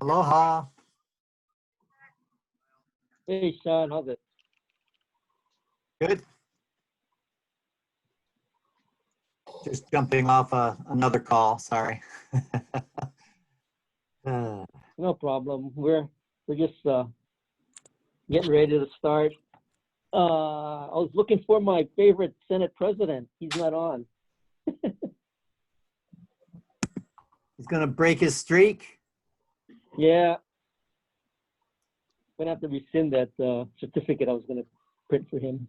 Aloha. Hey, Sean, how's it? Good. Just jumping off another call, sorry. No problem. We're just getting ready to start. I was looking for my favorite Senate president. He's not on. He's gonna break his streak. Yeah. I'm gonna have to rescind that certificate I was gonna print for him.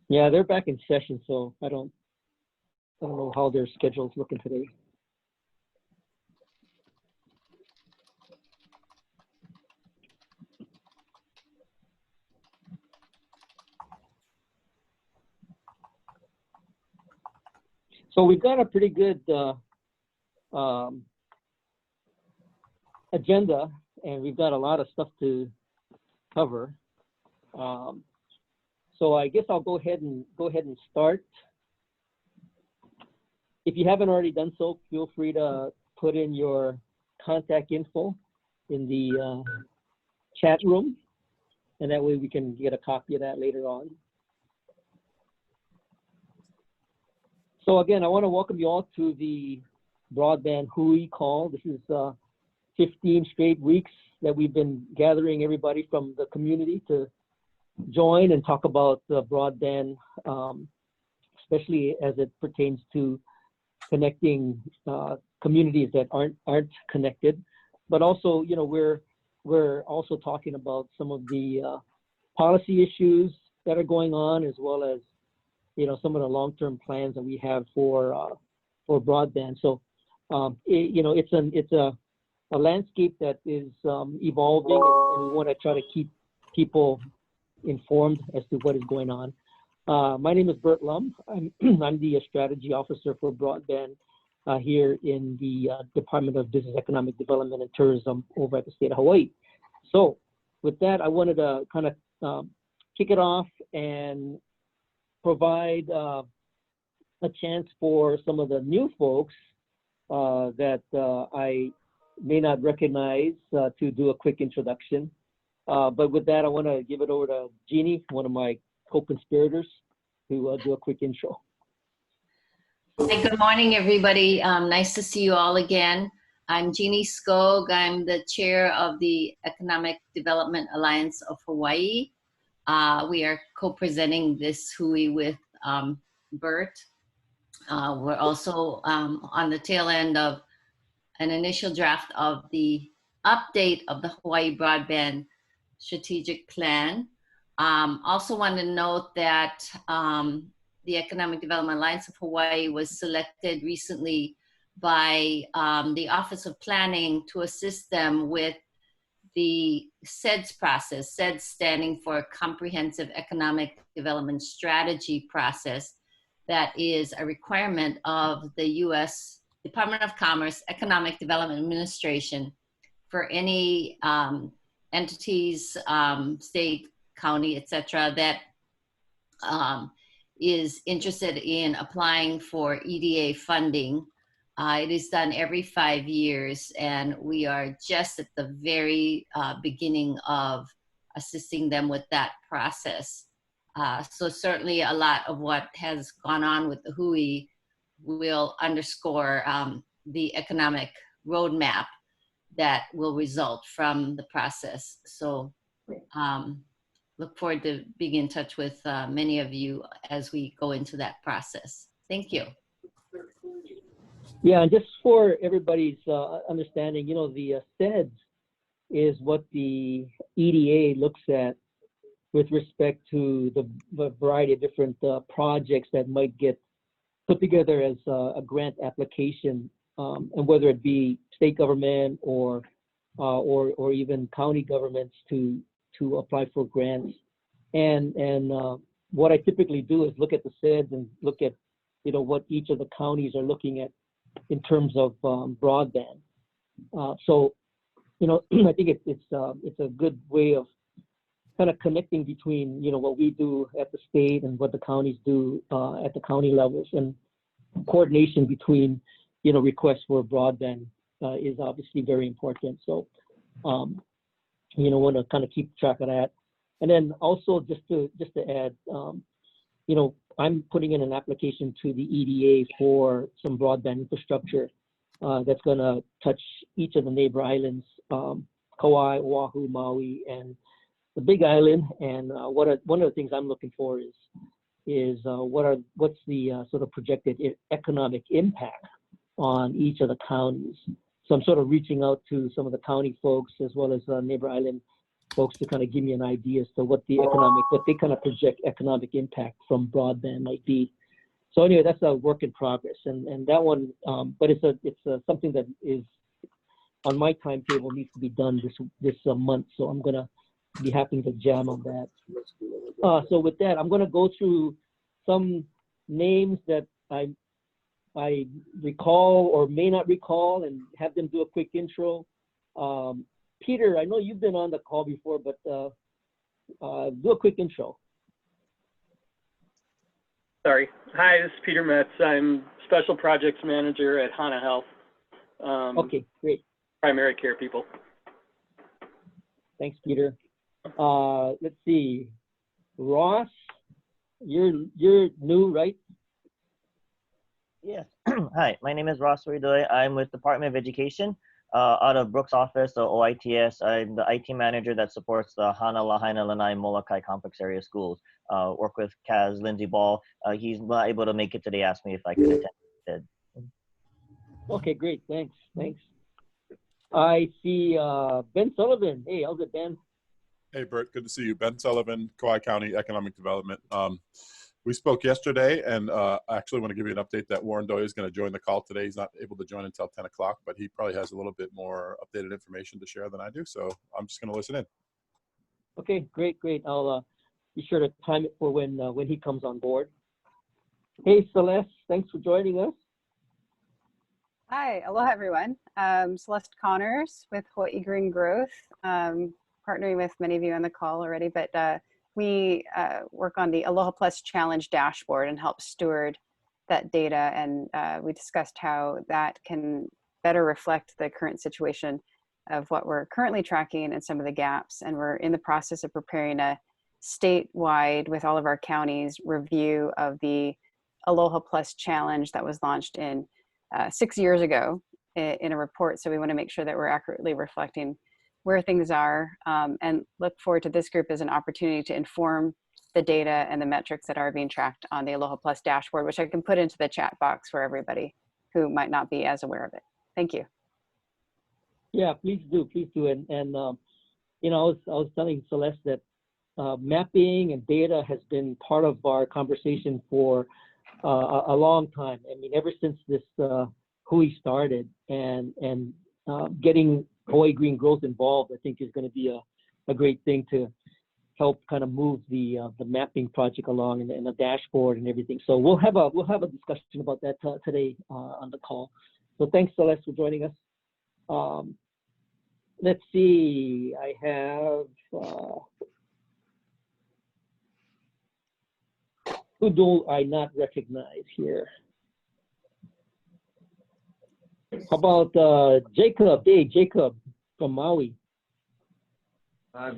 Yeah, they're back in session, so I don't know how their schedule's looking today. So we've got a pretty good agenda, and we've got a lot of stuff to cover. So I guess I'll go ahead and start. If you haven't already done so, feel free to put in your contact info in the chat room, and that way we can get a copy of that later on. So again, I want to welcome you all to the Broadband Hui call. This is 15 straight weeks that we've been gathering everybody from the community to join and talk about broadband, especially as it pertains to connecting communities that aren't connected. But also, you know, we're also talking about some of the policy issues that are going on, as well as, you know, some of the long-term plans that we have for broadband. So, you know, it's a landscape that is evolving, and we want to try to keep people informed as to what is going on. My name is Bert Lum. I'm the strategy officer for broadband here in the Department of Business, Economic Development, and Tourism over at the state of Hawaii. So with that, I wanted to kind of kick it off and provide a chance for some of the new folks that I may not recognize to do a quick introduction. But with that, I want to give it over to Jeannie, one of my co-conspirators, to do a quick intro. Hi, good morning, everybody. Nice to see you all again. I'm Jeannie Skog. I'm the chair of the Economic Development Alliance of Hawaii. We are co-presenting this Hui with Bert. We're also on the tail end of an initial draft of the update of the Hawaii Broadband Strategic Plan. Also want to note that the Economic Development Alliance of Hawaii was selected recently by the Office of Planning to assist them with the CEDS process, CEDS standing for Comprehensive Economic Development Strategy process. That is a requirement of the U.S. Department of Commerce Economic Development Administration for any entities, state, county, etc., that is interested in applying for EDA funding. It is done every 5 years, and we are just at the very beginning of assisting them with that process. So certainly a lot of what has gone on with the Hui will underscore the economic roadmap that will result from the process. So look forward to being in touch with many of you as we go into that process. Thank you. Yeah, and just for everybody's understanding, you know, the CEDS is what the EDA looks at with respect to the variety of different projects that might get put together as a grant application, and whether it be state government or even county governments to apply for grants. And what I typically do is look at the CEDS and look at, you know, what each of the counties are looking at in terms of broadband. So, you know, I think it's a good way of kind of connecting between, what we do at the state and what the counties do at the county levels, and coordination between, requests for broadband is obviously very important. So, want to kind of keep track of that. And then also just to add, I'm putting in an application to the EDA for some broadband infrastructure that's going to touch each of the neighbor islands, Kauai, Oahu, Maui, and the Big Island. And one of the things I'm looking for is what's the sort of projected economic impact on each of the counties. So I'm sort of reaching out to some of the county folks as well as neighbor island folks to kind of give me an idea as to what they kind of project economic impact from broadband might be. So anyway, that's a work in progress, and that one, but it's something that is on my timetable, needs to be done this month. So I'm gonna be happy to jam on that. So with that, I'm gonna go through some names that I recall or may not recall, and have them do a quick intro. Peter, I know you've been on the call before, but do a quick intro. Sorry. Hi, this is Peter Metz. I'm Special Projects Manager at Hana Health. Okay, great. Primary care people. Thanks, Peter. Let's see. Ross, you're new, right? Yes. Hi, my name is Ross Ridoy. I'm with Department of Education out of Brooks office, so OITS. I'm the IT manager that supports the Hana, Lahaina, Lanai, Molokai complex area schools. Work with Kaz, Lindsay Ball. He's not able to make it today. Asked me if I could attend. Okay, great. Thanks. I see Ben Sullivan. Hey, how's it, Ben? Hey, Bert. Good to see you. Ben Sullivan, Kauai County Economic Development. We spoke yesterday, and I actually want to give you an update that Warren Doyle is going to join the call today. He's not able to join until 10 o'clock, but he probably has a little bit more updated information to share than I do. So I'm just going to listen in. Okay, great. I'll be sure to time it for when he comes on board. Hey, Celeste, thanks for joining us. Hi, aloha everyone. Celeste Connors with Hawaii Green Growth, partnering with many of you on the call already, but we work on the Aloha Plus Challenge dashboard and help steward that data, and we discussed how that can better reflect the current situation of what we're currently tracking and some of the gaps, and we're in the process of preparing a statewide, with all of our counties, review of the Aloha Plus Challenge that was launched in 6 years ago in a report. So we want to make sure that we're accurately reflecting where things are, and look forward to this group as an opportunity to inform the data and the metrics that are being tracked on the Aloha Plus dashboard, which I can put into the chat box for everybody who might not be as aware of it. Thank you. Yeah, please do. And I was telling Celeste that mapping and data has been part of our conversation for a long time. I mean, ever since this Hui started, and getting Hawaii Green Growth involved, I think is going to be a great thing to help kind of move the mapping project along, and the dashboard and everything. So we'll have a discussion about that today on the call. So thanks, Celeste, for joining us. Let's see. I have who do I not recognize here? How about Jacob? Hey, Jacob from Maui.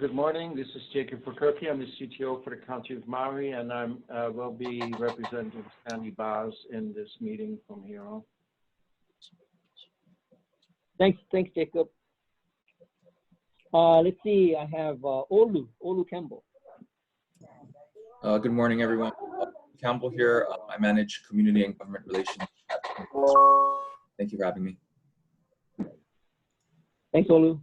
Good morning. This is Jacob Prokopi. I'm the CTO for the County of Maui, and I will be representing Stanley Baz in this meeting from here on. Thanks, Jacob. Let's see. I have Olu Campbell. Good morning, everyone. Campbell here. I manage community and government relations. Thank you for having me. Thanks, Olu.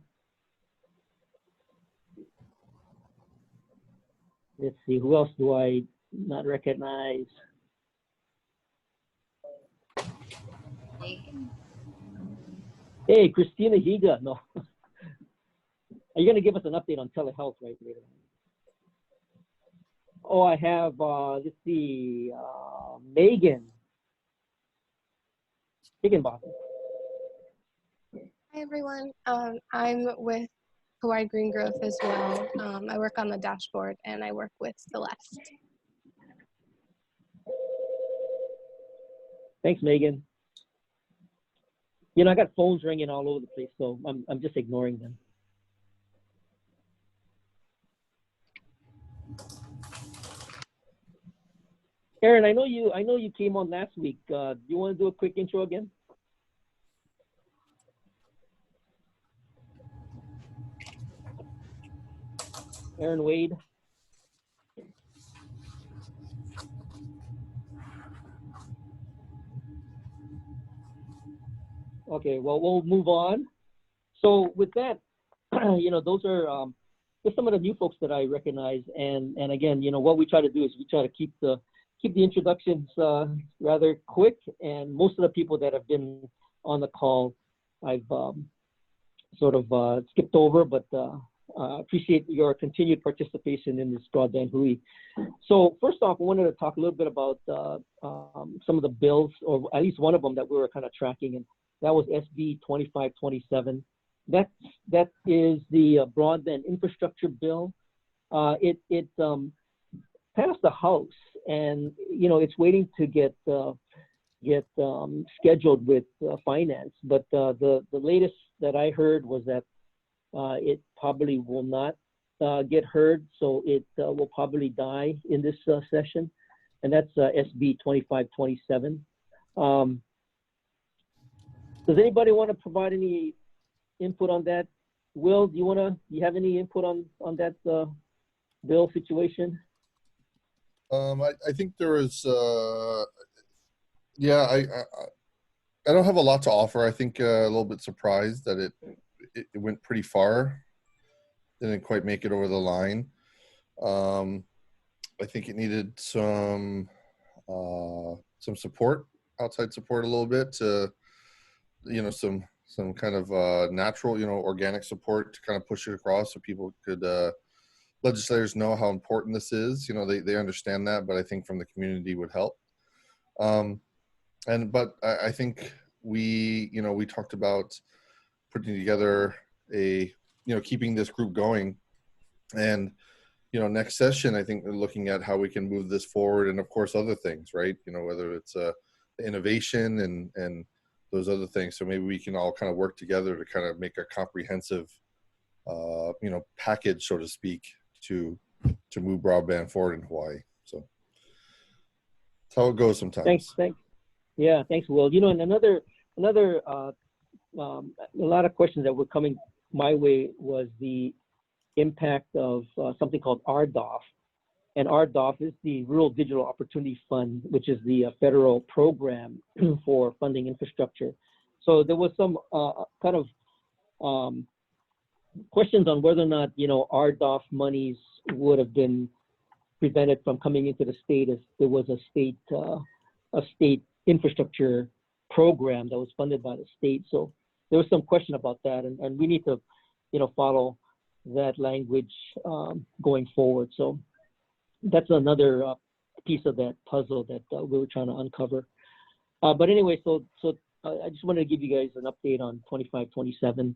Let's see, who else do I not recognize? Hey, Christina Higa. No. Are you going to give us an update on telehealth right later? Oh, I have, let's see, Megan Higginbotham. Hi, everyone. I'm with Hawaii Green Growth as well. I work on the dashboard and I work with Celeste. Thanks, Megan. You know, I got phones ringing all over the place, so I'm just ignoring them. Aaron, I know you came on last week. Do you want to do a quick intro again? Aaron Wade. Okay, well, we'll move on. So with that, you know, those are just some of the new folks that I recognize. And again, you know, what we try to do is we try to keep the introductions rather quick. And most of the people that have been on the call, I've sort of skipped over, but appreciate your continued participation in this broadband Hui. So first off, I wanted to talk a little bit about some of the bills, or at least one of them that we were kind of tracking, and that was SB 2527. That is the broadband infrastructure bill. It passed the House, and you know it's waiting to get scheduled with finance. But the latest that I heard was that it probably will not get heard, so it will probably die in this session, and that's SB 2527. Does anybody want to provide any input on that? Will, do you have any input on that bill situation? I think there is, yeah, I don't have a lot to offer. I think a little bit surprised that it went pretty far. Didn't quite make it over the line. I think it needed some support, outside support a little bit to, you know, some kind of natural, you know, organic support to kind of push it across so people could, legislators know how important this is. You know, they understand that, but I think from the community would help. But I think we talked about putting together keeping this group going. And, you know, next session, I think we're looking at how we can move this forward, and of course, other things, right? You know, whether it's innovation and those other things. So maybe we can all kind of work together to kind of make a comprehensive, package, so to speak, to move broadband forward in Hawaii. So that's how it goes sometimes. Thanks. Yeah, thanks, Will. You know, and another a lot of questions that were coming my way was the impact of something called RDOF. And RDOF is the Rural Digital Opportunity Fund, which is the federal program for funding infrastructure. So there was some kind of questions on whether or not, you know, RDOF monies would have been prevented from coming into the state if there was a state infrastructure program that was funded by the state. So there was some question about that, and we need to, you know, follow that language going forward. So that's another piece of that puzzle that we were trying to uncover. But anyway, so I just wanted to give you guys an update on 2527.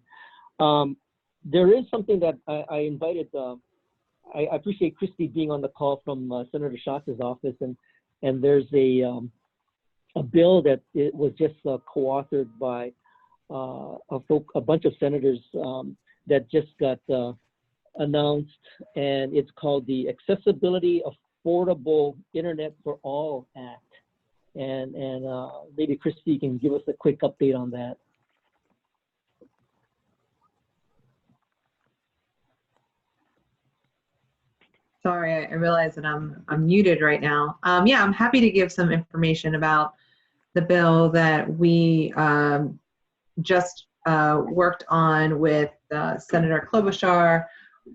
There is something that I invited. I appreciate Christy being on the call from Senator Schatz's office, and there's a bill that it was just co-authored by a bunch of senators that just got announced, and it's called the Accessibility Affordable Internet for All Act. And maybe Christy can give us a quick update on that. Sorry, I realize that I'm muted right now. Yeah, I'm happy to give some information about the bill that we just worked on with Senator Klobuchar,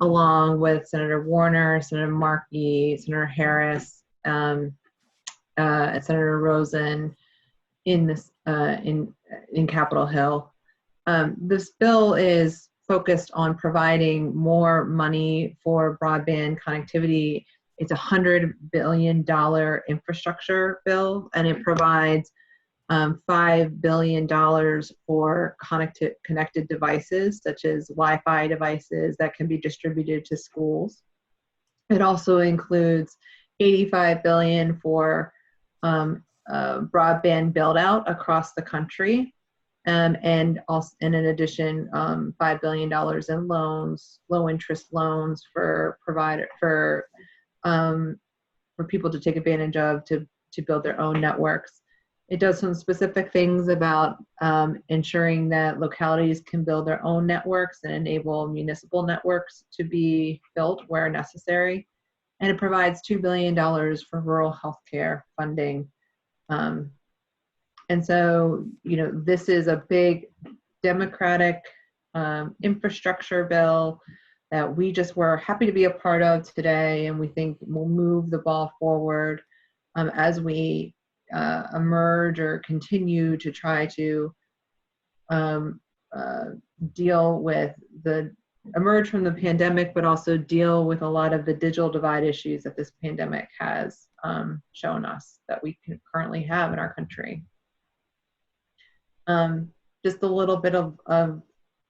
along with Senator Warner, Senator Markey, Senator Harris, and Senator Rosen in this in Capitol Hill. This bill is focused on providing more money for broadband connectivity. It's a $100 billion infrastructure bill, and it provides $5 billion for connected devices, such as Wi-Fi devices that can be distributed to schools. It also includes $85 billion for broadband build out across the country. And also, and in addition, $5 billion in loans, low interest loans for people to take advantage of to build their own networks. It does some specific things about ensuring that localities can build their own networks and enable municipal networks to be built where necessary. And it provides $2 billion for rural healthcare funding. And so, you know, this is a big Democratic infrastructure bill that we just were happy to be a part of today, and we think will move the ball forward as we emerge or continue to try to emerge from the pandemic, but also deal with a lot of the digital divide issues that this pandemic has shown us that we can currently have in our country. Just a little bit of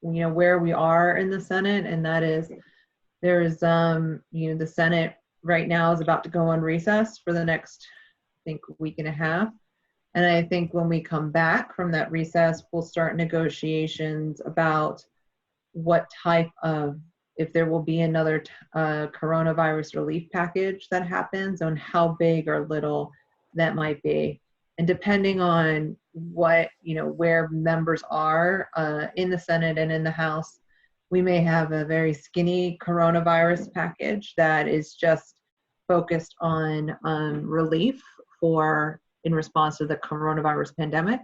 you know, where we are in the Senate, and that is there's you know, the Senate right now is about to go on recess for the next, I think, week and a half. And I think when we come back from that recess, we'll start negotiations about what type of, if there will be another coronavirus relief package that happens, on how big or little that might be. And depending on what, you know, where members are in the Senate and in the House, we may have a very skinny coronavirus package that is just focused on relief in response to the coronavirus pandemic,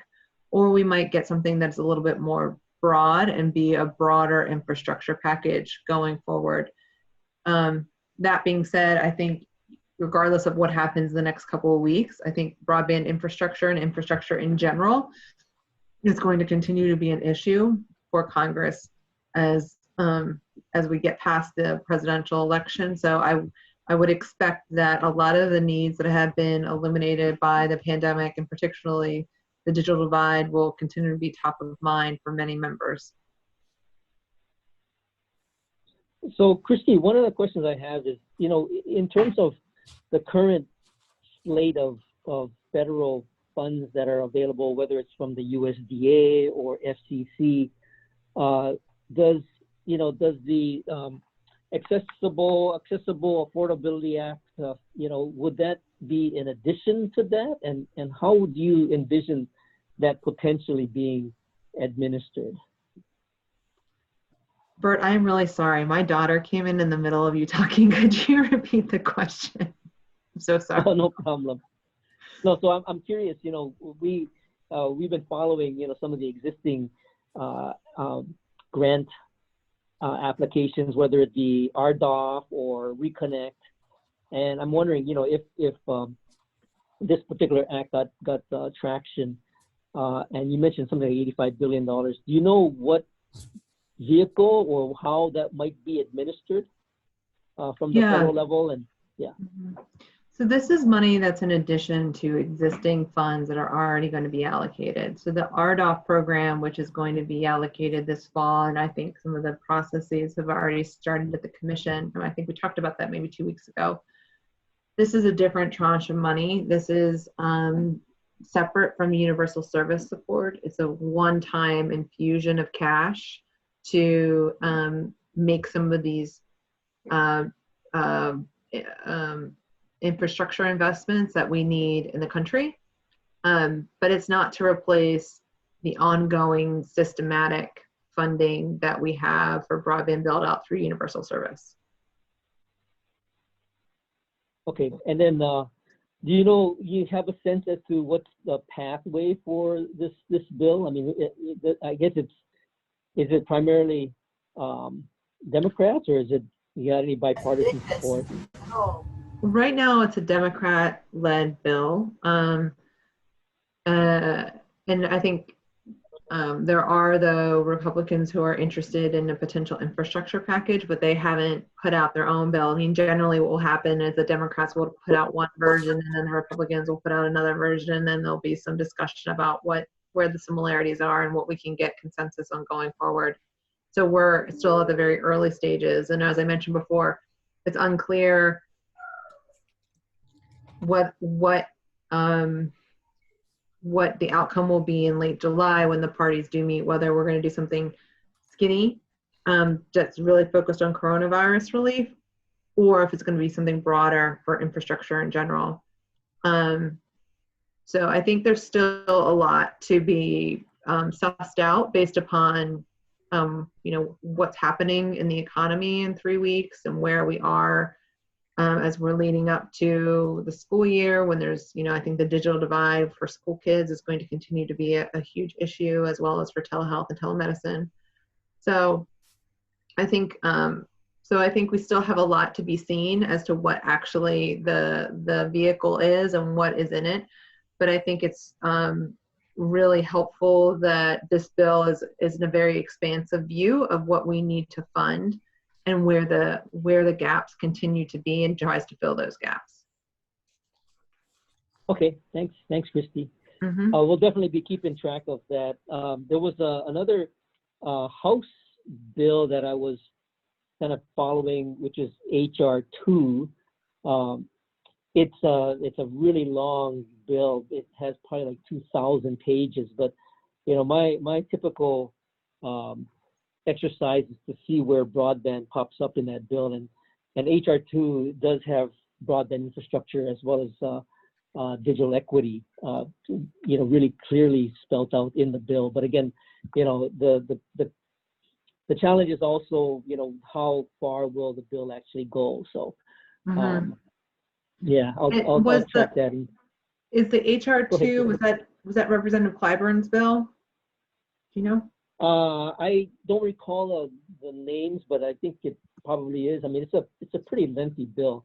or we might get something that's a little bit more broad and be a broader infrastructure package going forward. That being said, I think regardless of what happens the next couple of weeks, I think broadband infrastructure and infrastructure in general is going to continue to be an issue for Congress as we get past the presidential election. So I would expect that a lot of the needs that have been illuminated by the pandemic, and particularly the digital divide, will continue to be top of mind for many members. So, Christy, one of the questions I have is, you know, in terms of the current slate of federal funds that are available, whether it's from the USDA or FCC, does the Accessible Affordability Act, you know, would that be in addition to that? And how would you envision that potentially being administered? Bert, I'm really sorry. My daughter came in the middle of you talking. Could you repeat the question? I'm so sorry. Oh, no problem. No, so I'm curious, you know, we've been following, you know, some of the existing grant applications, whether it be RDOF or Reconnect. And I'm wondering, you know, if this particular act got traction, and you mentioned something like $85 billion. Do you know what vehicle or how that might be administered from the federal level? And yeah. So this is money that's in addition to existing funds that are already going to be allocated. So the RDOF program, which is going to be allocated this fall, and I think some of the processes have already started at the commission, and I think we talked about that maybe 2 weeks ago. This is a different tranche of money. This is separate from universal service support. It's a one-time infusion of cash to make some of these infrastructure investments that we need in the country. But it's not to replace the ongoing systematic funding that we have for broadband build out through universal service. Okay, and then do you have a sense as to what's the pathway for this bill? I mean, I guess is it primarily Democrats, or you got any bipartisan support? Right now, it's a Democrat-led bill, and I think There are, though, Republicans who are interested in a potential infrastructure package, but they haven't put out their own bill. I mean, generally what will happen is the Democrats will put out one version and then the Republicans will put out another version, and then there'll be some discussion about where the similarities are and what we can get consensus on going forward. So we're still at the very early stages. And as I mentioned before, it's unclear what the outcome will be in late July when the parties do meet, whether we're going to do something skinny that's really focused on coronavirus relief, or if it's going to be something broader for infrastructure in general. So I think there's still a lot to be sussed out based upon what's happening in the economy in 3 weeks and where we are as we're leading up to the school year, when there's, I think the digital divide for school kids is going to continue to be a huge issue, as well as for telehealth and telemedicine. So I think we still have a lot to be seen as to what actually the vehicle is and what is in it. But I think it's really helpful that this bill is in a very expansive view of what we need to fund and where the gaps continue to be, and tries to fill those gaps. Okay, thanks, Christy. Mm-hmm. We'll definitely be keeping track of that. There was another House bill that I was kind of following, which is HR 2. It's a really long bill. It has probably like 2,000 pages, but my typical exercise is to see where broadband pops up in that bill, and HR 2 does have broadband infrastructure as well as digital equity, really clearly spelled out in the bill. But again, the challenge is also, how far will the bill actually go? So, yeah, I'll track that. Is the HR 2, was that Representative Clyburn's bill? Do you know? I don't recall the names, but I think it probably is. I mean, it's a pretty lengthy bill.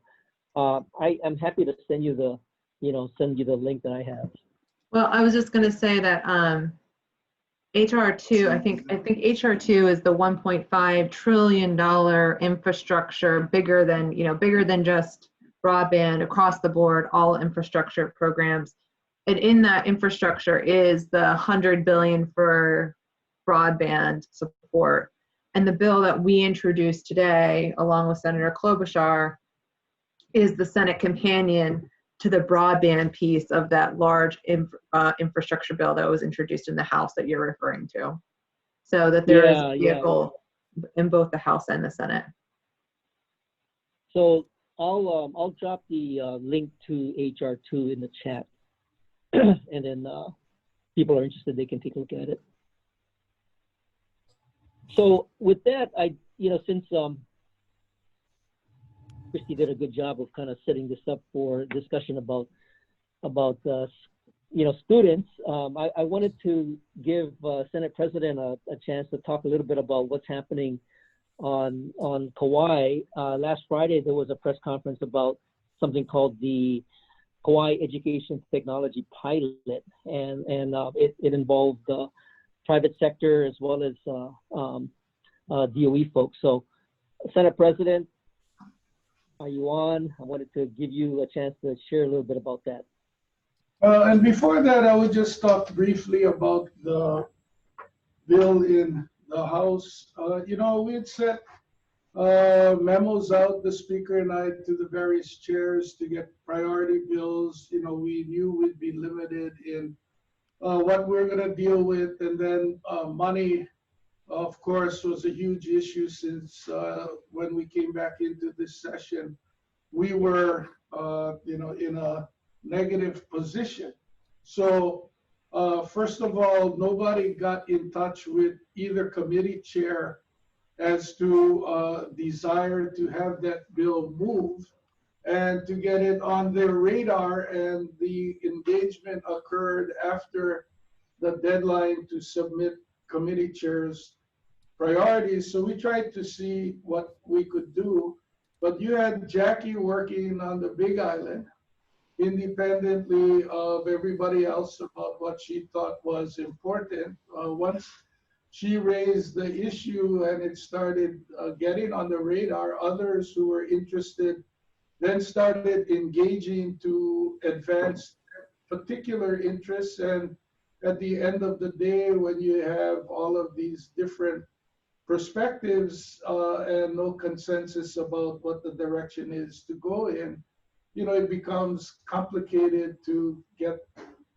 I'm happy to send you the link that I have. Well, I was just going to say that HR 2, I think HR 2 is the $1.5 trillion infrastructure, bigger than just broadband, across the board, all infrastructure programs. And in that infrastructure is the $100 billion for broadband support. And the bill that we introduced today, along with Senator Klobuchar, is the Senate companion to the broadband piece of that large infrastructure bill that was introduced in the House that you're referring to. So that there is a vehicle in both the House and the Senate. So I'll drop the link to HR 2 in the chat, and then people are interested, they can take a look at it. So with that, since Christy did a good job of kind of setting this up for discussion about students, I wanted to give Senate President a chance to talk a little bit about what's happening on Kauai. Last Friday, there was a press conference about something called the Kauai Education Technology Pilot, and it involved private sector as well as DOE folks. So, Senate President, are you on? I wanted to give you a chance to share a little bit about that. And before that, I would just talk briefly about the bill in the House. We had sent memos out, the Speaker and I, to the various chairs to get priority bills. We knew we'd be limited in what we're going to deal with. And then money, of course, was a huge issue since when we came back into this session, we were, in a negative position. So first of all, nobody got in touch with either committee chair as to desire to have that bill move and to get it on their radar. And the engagement occurred after the deadline to submit committee chairs' priorities. So we tried to see what we could do. But you had Jackie working on the Big Island, independently of everybody else about what she thought was important. Once she raised the issue and it started getting on the radar, others who were interested then started engaging to advance particular interests. And at the end of the day, when you have all of these different perspectives and no consensus about what the direction is to go in, it becomes complicated to get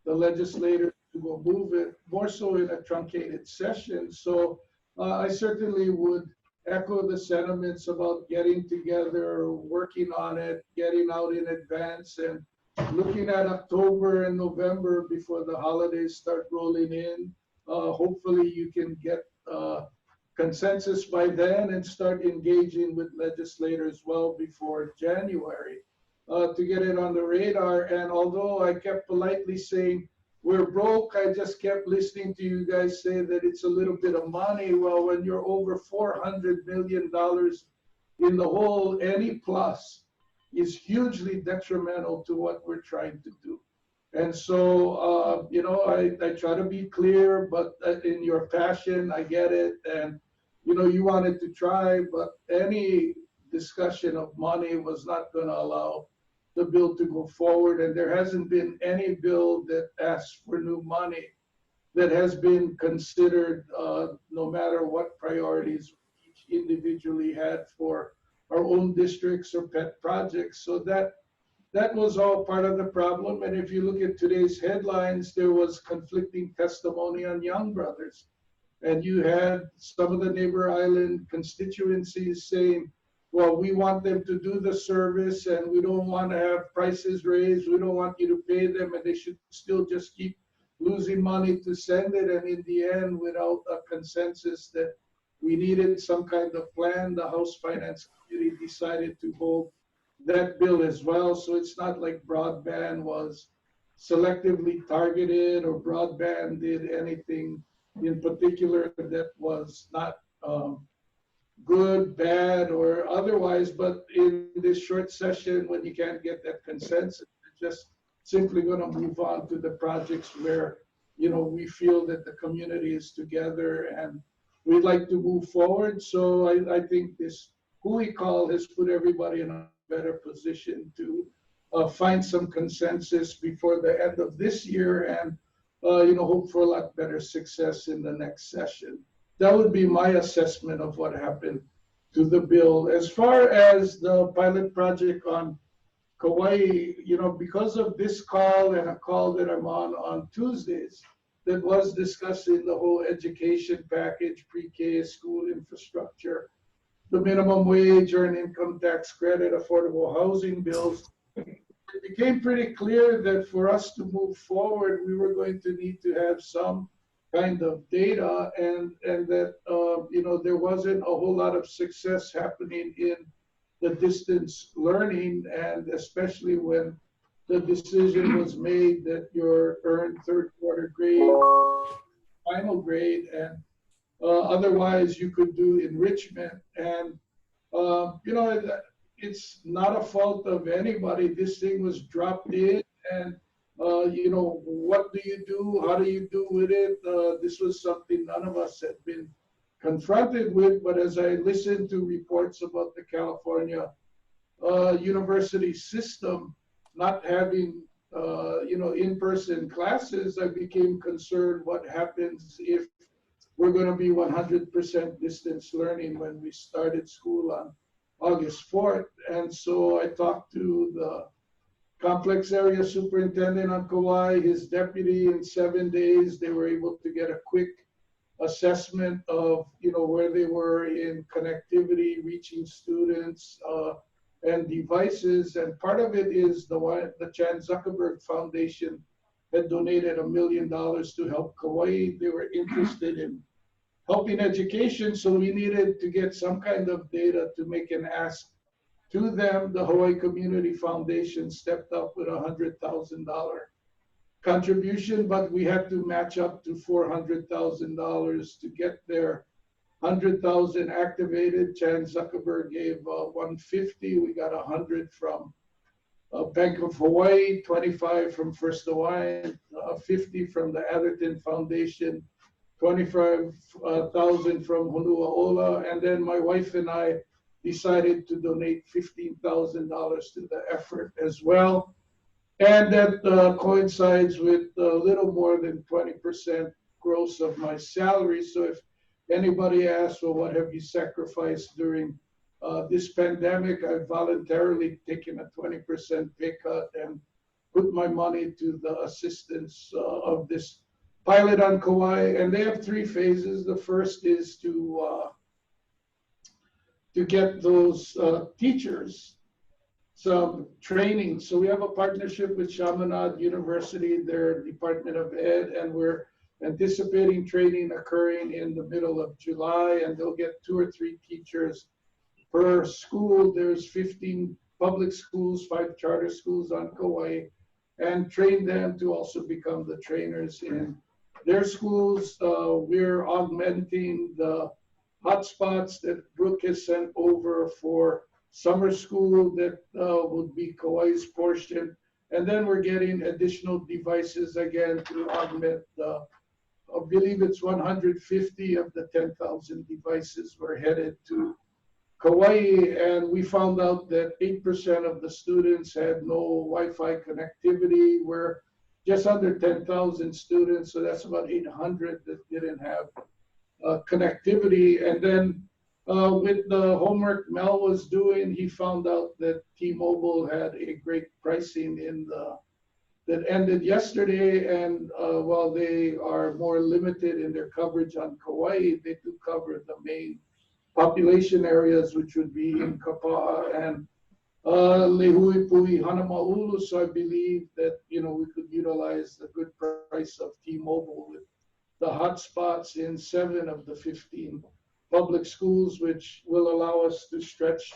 the legislators to go move it, more so in a truncated session. So I certainly would echo the sentiments about getting together, working on it, getting out in advance, and looking at October and November before the holidays start rolling in. Hopefully you can get consensus by then and start engaging with legislators well before January to get it on the radar. And although I kept politely saying, we're broke, I just kept listening to you guys say that it's a little bit of money. Well, when you're over $400 million in the hole, any plus is hugely detrimental to what we're trying to do. And so, I try to be clear, but in your passion, I get it. And, you wanted to try, but any discussion of money was not going to allow the bill to go forward. And there hasn't been any bill that asks for new money that has been considered, no matter what priorities each individually had for our own districts or pet projects. So that was all part of the problem. And if you look at today's headlines, there was conflicting testimony on Young Brothers. And you had some of the neighbor island constituencies saying, well, we want them to do the service and we don't want to have prices raised. We don't want you to pay them, and they should still just keep losing money to send it. And in the end, without a consensus that we needed some kind of plan, the House Finance Committee decided to hold that bill as well. So it's not like broadband was selectively targeted or broadband did anything in particular that was not good, bad, or otherwise. But in this short session, when you can't get that consensus, you're just simply going to move on to the projects where, we feel that the community is together and we'd like to move forward. So I think this Hui call has put everybody in a better position to find some consensus before the end of this year and, hope for a lot better success in the next session. That would be my assessment of what happened to the bill. As far as the pilot project on Kauai, because of this call and a call that I'm on Tuesdays that was discussing the whole education package, pre-K, school infrastructure, the minimum wage, earned income tax credit, affordable housing bills, it became pretty clear that for us to move forward, we were going to need to have some kind of data, and that there wasn't a whole lot of success happening in the distance learning, and especially when the decision was made that your earned third quarter grade, final grade, and otherwise you could do enrichment. And it's not a fault of anybody. This thing was dropped in, and what do you do? How do you do with it? This was something none of us had been confronted with. But as I listened to reports about the California university system not having, in-person classes, I became concerned what happens if we're going to be 100% distance learning when we started school on August 4th. And so I talked to the complex area superintendent on Kauai, his deputy. In 7 days, they were able to get a quick assessment of, where they were in connectivity, reaching students, and devices. And part of it is the Chan Zuckerberg Foundation had donated $1 million to help Kauai. They were interested in helping education, so we needed to get some kind of data to make an ask to them. The Hawaii Community Foundation stepped up with $100,000 contribution, but we had to match up to $400,000 to get their 100,000 activated. Chan Zuckerberg gave 150. We got 100 from Bank of Hawaii, 25 from First Hawaiian, 50 from the Atherton Foundation, 25,000 from Honua Ola, and then my wife and I decided to donate $15,000 to the effort as well. And that coincides with a little more than 20% gross of my salary. So if anybody asks, well, what have you sacrificed during this pandemic? I've voluntarily taken a 20% pay cut and put my money to the assistance of this pilot on Kauai. And they have 3 phases. The first is to get those teachers some training. So we have a partnership with Chaminade University, their Department of Ed, and we're anticipating training occurring in the middle of July, and they'll get 2 or 3 teachers per school. There's 15 public schools, 5 charter schools on Kauai, and train them to also become the trainers in their schools. We're augmenting the hotspots that Brooke has sent over for summer school that would be Kauai's portion. And then we're getting additional devices again to augment the, I believe it's 150 of the 10,000 devices were headed to Kauai. And we found out that 8% of the students had no Wi-Fi connectivity. We're just under 10,000 students, so that's about 800 that didn't have connectivity. And then with the homework Mel was doing, he found out that T-Mobile had a great pricing in the that ended yesterday. And while they are more limited in their coverage on Kauai, they do cover the main population areas, which would be in Kapa'a and Lehuipui, Hanamaulu. So I believe that we could utilize the good price of T-Mobile with the hotspots in 7 of the 15 public schools, which will allow us to stretch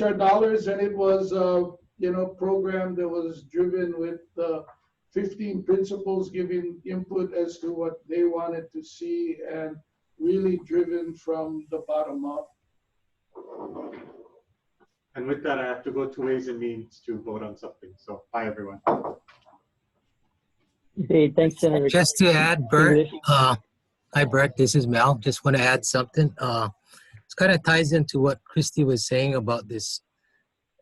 our dollars. And it was a program that was driven with 15 principals giving input as to what they wanted to see, and really driven from the bottom up. And with that, I have to go to Ways and Means to vote on something. So bye, everyone. Okay, thanks, Senator. Just to add, Bert, hi, Bert, this is Mel. Just want to add something. This kind of ties into what Christy was saying about this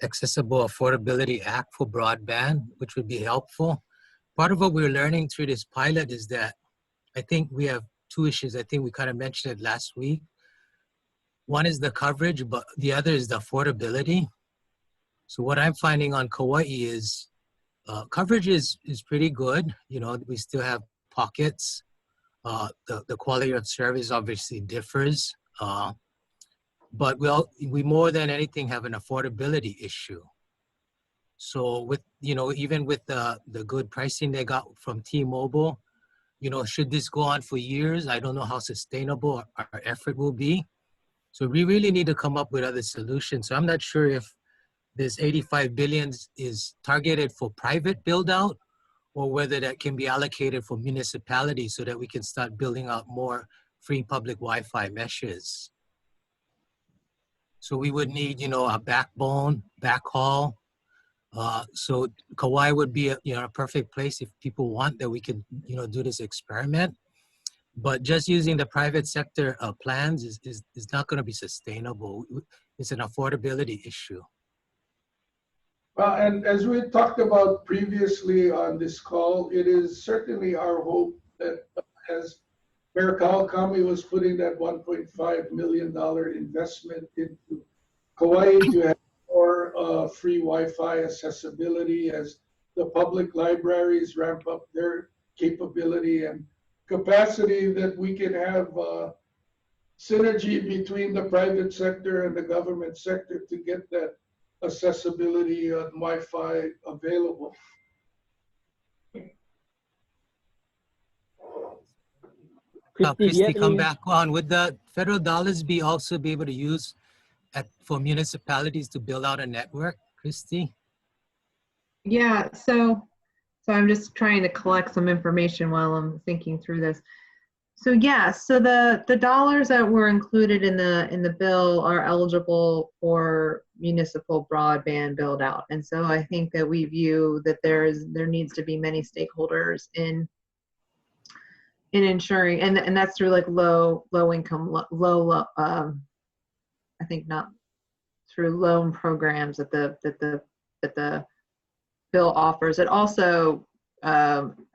Accessible Affordability Act for broadband, which would be helpful. Part of what we're learning through this pilot is that I think we have 2 issues. I think we kind of mentioned it last week. One is the coverage, but the other is the affordability. So what I'm finding on Kauai is coverage is pretty good. We still have pockets. The quality of service obviously differs. But we more than anything have an affordability issue. So with, even with the good pricing they got from T-Mobile, should this go on for years? I don't know how sustainable our effort will be. So we really need to come up with other solutions. So I'm not sure if this 85 billion is targeted for private build out, or whether that can be allocated for municipalities so that we can start building out more free public Wi-Fi meshes. So we would need, a backbone, backhaul. So Kauai would be a perfect place if people want that we could, do this experiment. But just using the private sector plans is not going to be sustainable. It's an affordability issue. Well, and as we talked about previously on this call, it is certainly our hope that as Mayor Kawakami was putting that $1.5 million investment into Kauai to have more free Wi-Fi accessibility, as the public libraries ramp up their capability and capacity, that we can have synergy between the private sector and the government sector to get that accessibility on Wi-Fi available. Christy, come back on. Would the federal dollars be able to use for municipalities to build out a network, Christy? Yeah, so I'm just trying to collect some information while I'm thinking through this. So yes, so the dollars that were included in the bill are eligible for municipal broadband build out. And so I think that we view that there needs to be many stakeholders in ensuring, and that's through like low income, I think not through loan programs that the bill offers. It also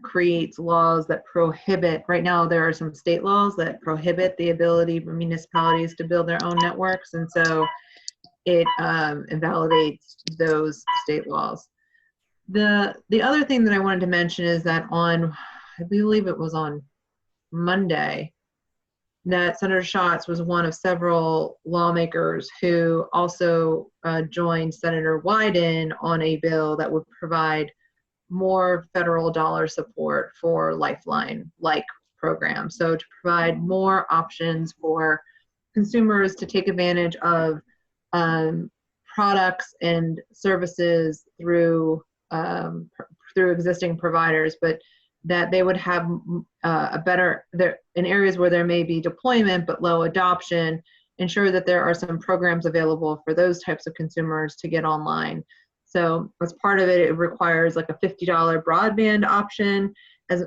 creates laws that prohibit, right now there are some state laws that prohibit the ability for municipalities to build their own networks, and so it invalidates those state laws. The other thing that I wanted to mention is that on, I believe it was on Monday, that Senator Schatz was one of several lawmakers who also joined Senator Wyden on a bill that would provide more federal dollar support for Lifeline-like programs. So to provide more options for consumers to take advantage of products and services through existing providers, but that they would have a better, in areas where there may be deployment but low adoption, ensure that there are some programs available for those types of consumers to get online. So as part of it, it requires like a $50 broadband option,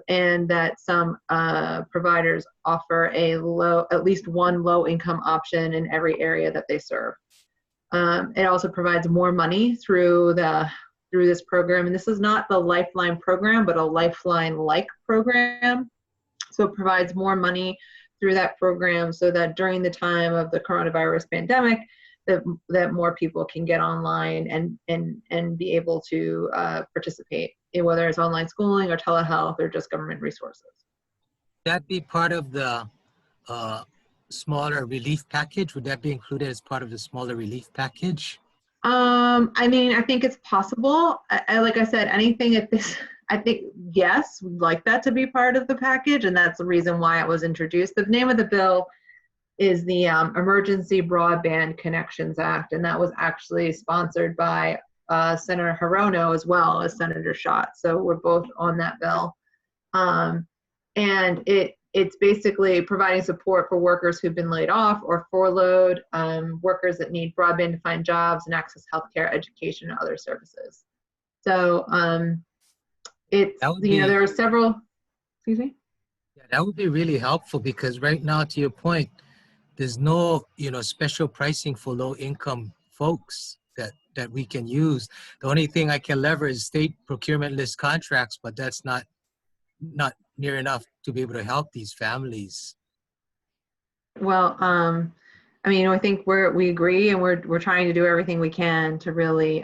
and that some providers offer at least one low income option in every area that they serve. It also provides more money through this program, and this is not the Lifeline program, but a Lifeline-like program. So it provides more money through that program so that during the time of the coronavirus pandemic, that more people can get online and be able to participate, whether it's online schooling or telehealth or just government resources. Would that be part of the smaller relief package? Would that be included as part of the smaller relief package? I mean, I think it's possible. Like I said, anything at this, I think, yes, we'd like that to be part of the package, and that's the reason why it was introduced. The name of the bill is the Emergency Broadband Connections Act, and that was actually sponsored by Senator Hirono as well as Senator Schatz. So we're both on that bill. And it's basically providing support for workers who've been laid off or furloughed, workers that need broadband to find jobs and access healthcare, education, and other services. So there are several, excuse me? Yeah, that would be really helpful, because right now, to your point, there's no, special pricing for low income folks that we can use. The only thing I can leverage is state procurement list contracts, but that's not near enough to be able to help these families. Well, I mean, I think we agree, and we're trying to do everything we can to really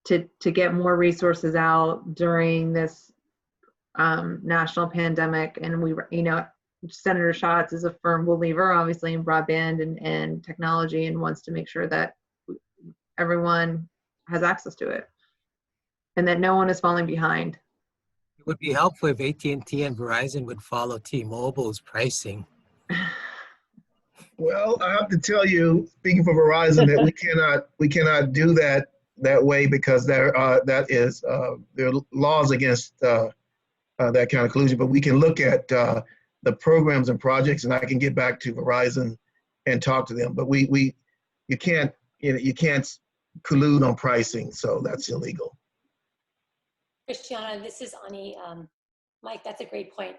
to get more resources out during this national pandemic. And Senator Schatz is a firm believer, obviously, in broadband and technology, and wants to make sure that everyone has access to it and that no one is falling behind. It would be helpful if AT&T and Verizon would follow T-Mobile's pricing. Well, I have to tell you, speaking for Verizon, that we cannot do that way, because there are laws against that kind of collusion. But we can look at the programs and projects, and I can get back to Verizon and talk to them. But you can't collude on pricing, so that's illegal. Christiana, this is Ani. Mike, that's a great point.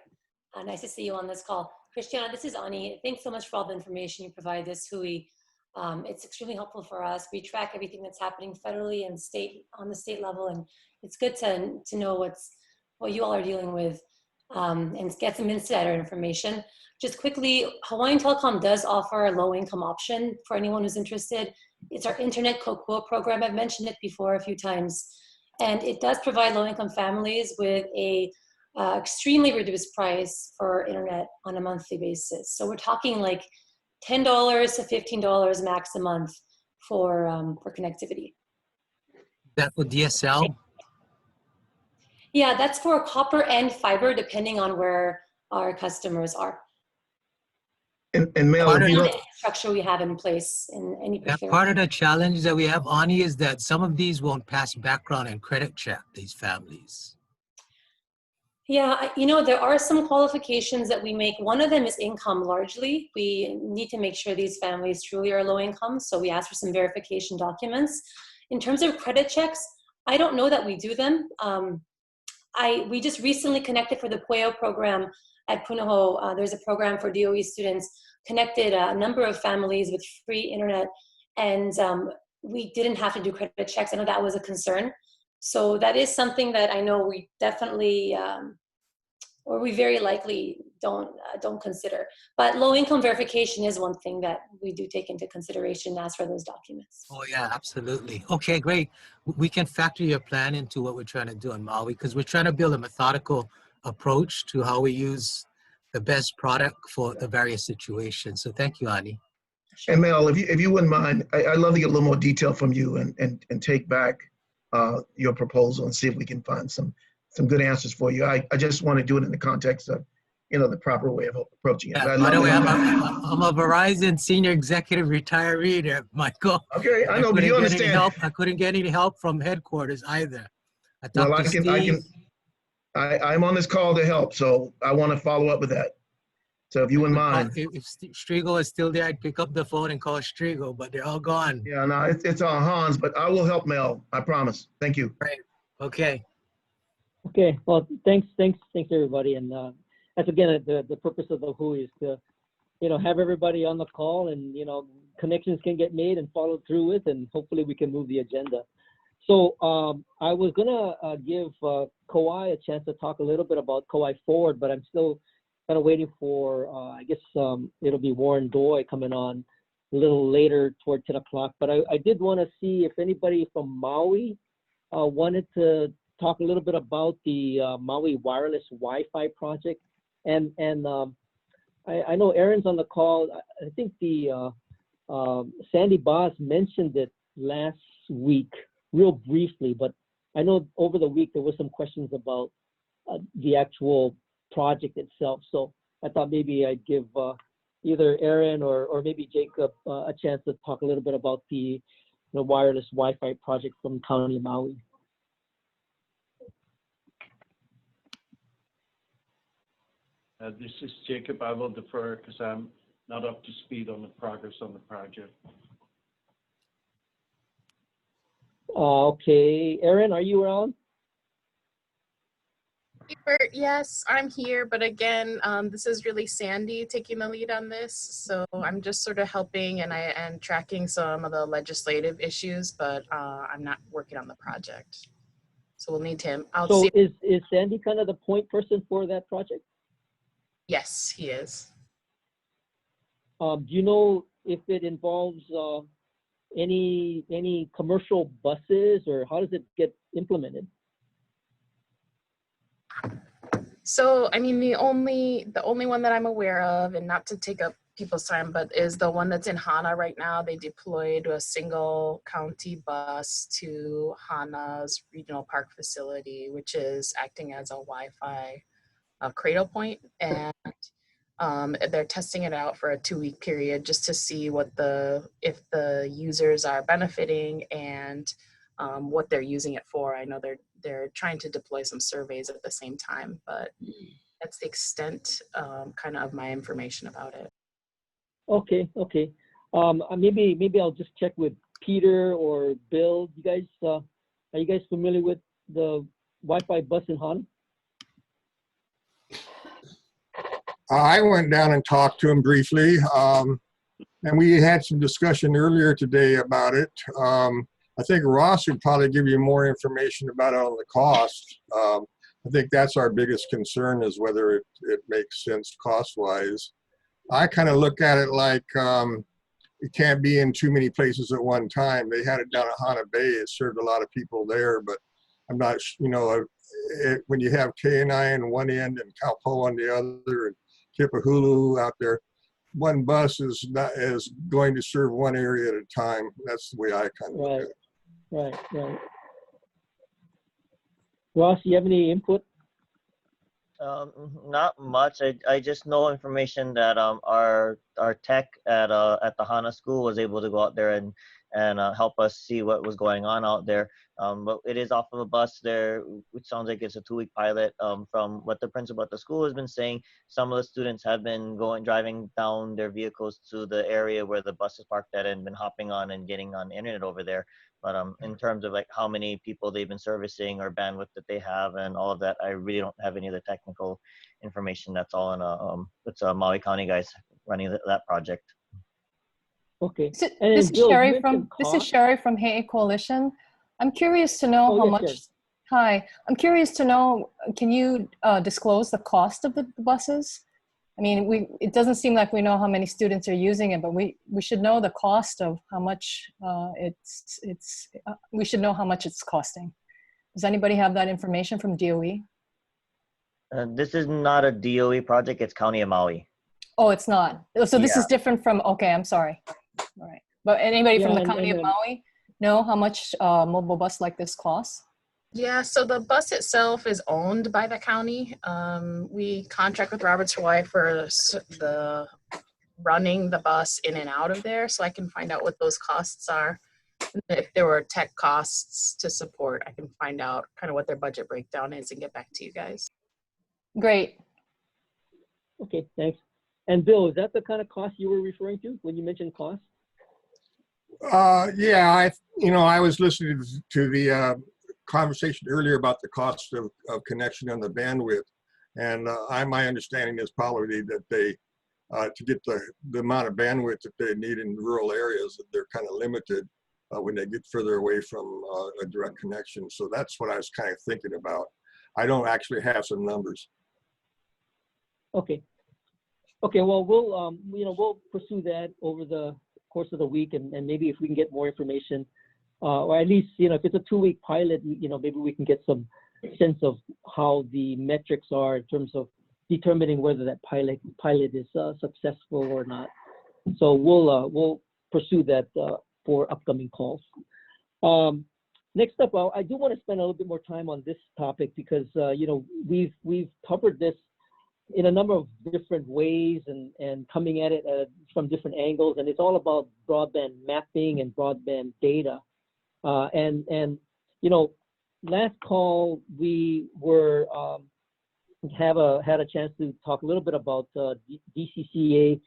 Nice to see you on this call. Christiana, this is Ani. Thanks so much for all the information you provide this HUI. It's extremely helpful for us. We track everything that's happening federally and on the state level, and it's good to know what you all are dealing with and get some insider information. Just quickly, Hawaiian Telecom does offer a low-income option for anyone who's interested. It's our Internet Kokua program. I've mentioned it before a few times. And it does provide low-income families with a extremely reduced price for internet on a monthly basis. So we're talking like $10 to $15 max a month for connectivity. That for DSL? Yeah, that's for copper and fiber, depending on where our customers are. And Mel, the infrastructure we have in place in any procurement. Part of the challenge that we have, Ani, is that some of these won't pass background and credit check, these families. Yeah, there are some qualifications that we make. One of them is income largely. We need to make sure these families truly are low income, so we ask for some verification documents. In terms of credit checks, I don't know that we do them. We just recently connected for the PUEO program at Punahou. There's a program for DOE students, connected a number of families with free internet, and we didn't have to do credit checks. I know that was a concern. So that is something that I know we definitely, or we very likely don't consider. But low income verification is one thing that we do take into consideration as for those documents. Oh yeah, absolutely. Okay, great. We can factor your plan into what we're trying to do in Maui, because we're trying to build a methodical approach to how we use the best product for the various situations. So thank you, Ani. And Mel, if you wouldn't mind, I'd love to get a little more detail from you and take back your proposal and see if we can find some good answers for you. I just want to do it in the context of, the proper way of approaching it. Yeah, by the way, I'm a Verizon senior executive retiree there, Michael. Okay, I know, but you understand. I couldn't get any help from headquarters either. Well, I'm on this call to help, so I want to follow up with that. So if you wouldn't mind. If Striegel is still there, I'd pick up the phone and call Striegel, but they're all gone. Yeah, no, it's on Hans, but I will help Mel. I promise. Thank you. Right. Okay. Okay. Well, thanks everybody. And that's again the purpose of the WHO is to, have everybody on the call, and connections can get made and followed through with, and hopefully we can move the agenda. So I was gonna give Kauai a chance to talk a little bit about Kauai Forward, but I'm still kind of waiting for, I guess it'll be Warren Doi coming on a little later toward 10 o'clock. But I did want to see if anybody from Maui wanted to talk a little bit about the Maui wireless Wi-Fi project. And I know Aaron's on the call. I think the Sandy Boss mentioned it last week real briefly, but I know over the week there were some questions about the actual project itself. So I thought maybe I'd give either Aaron or maybe Jacob a chance to talk a little bit about the wireless Wi-Fi project from County of Maui. This is Jacob. I will defer because I'm not up to speed on the progress on the project. Okay, Aaron, are you around? Yes, I'm here, but again, this is really Sandy taking the lead on this. So I'm just sort of helping and tracking some of the legislative issues, but I'm not working on the project. So we'll need him. Is Sandy kind of the point person for that project? Yes, he is. Do you know if it involves any commercial buses, or how does it get implemented? So, I mean, the only one that I'm aware of, and not to take up people's time, but is the one that's in Hana right now. They deployed a single county bus to Hana's regional park facility, which is acting as a Wi-Fi cradle point. And they're testing it out for a 2-week period just to see if the users are benefiting and what they're using it for. I know they're trying to deploy some surveys at the same time, but that's the extent kind of my information about it. Okay. Maybe I'll just check with Peter or Bill. You guys, are you guys familiar with the Wi-Fi bus in Hana? I went down and talked to him briefly, and we had some discussion earlier today about it. I think Ross would probably give you more information about it on the cost. I think that's our biggest concern, is whether it makes sense cost-wise. I kind of look at it like it can't be in too many places at one time. They had it down at Hana Bay. It served a lot of people there, but I'm not, when you have Kenai on one end and Kaupo on the other, and Kipahulu out there, one bus is going to serve one area at a time. That's the way I kind of look at it. Right. Ross, do you have any input? Not much. I just know information that our tech at the Hana school was able to go out there and and help us see what was going on out there. But it is off of a bus there, which sounds like it's a 2-week pilot. From what the principal at the school has been saying, some of the students have been driving down their vehicles to the area where the bus is parked at and been hopping on and getting on internet over there. But in terms of like how many people they've been servicing or bandwidth that they have and all of that, I really don't have any of the technical information. That's all in it's Maui County guys running that project. Okay. This And is Bill, you Sherry mentioned cost. from Haiti Coalition. I'm curious to know how yeah, much. Sherry. Hi, I'm curious to know. Can you disclose the cost of the buses? I mean, it doesn't seem like we know how many students are using it, but we should know the cost of how much we should know how much it's costing. Does anybody have that information from DOE? This is not a DOE project, it's County of Maui. Oh, it's not. So this Yeah. is different from, okay, I'm sorry. All right. But anybody from Yeah, the County of Maui know how much a mobile bus like this costs? Yeah, so the bus itself is owned by the county. We contract with Roberts Hawaii for the running the bus in and out of there, so I can find out what those costs are. If there were tech costs to support, I can find out kind of what their budget breakdown is and get back to you guys. Great. Okay, thanks. And Bill, is that the kind of cost you were referring to when you mentioned cost? Yeah, I was listening to the conversation earlier about the cost of connection and the bandwidth, and my understanding is probably that they to get the amount of bandwidth that they need in rural areas, that they're kind of limited when they get further away from a direct connection. So that's what I was kind of thinking about. I don't actually have some numbers. Okay. Okay, well, we'll pursue that over the course of the week, and maybe if we can get more information, or at least, if it's a 2-week pilot, maybe we can get some sense of how the metrics are in terms of determining whether that pilot is successful or not. So we'll pursue that for upcoming calls. Next up, I do want to spend a little bit more time on this topic because we've covered this in a number of different ways and coming at it from different angles, and it's all about broadband mapping and broadband data. Last call we were had a chance to talk a little bit about DCCA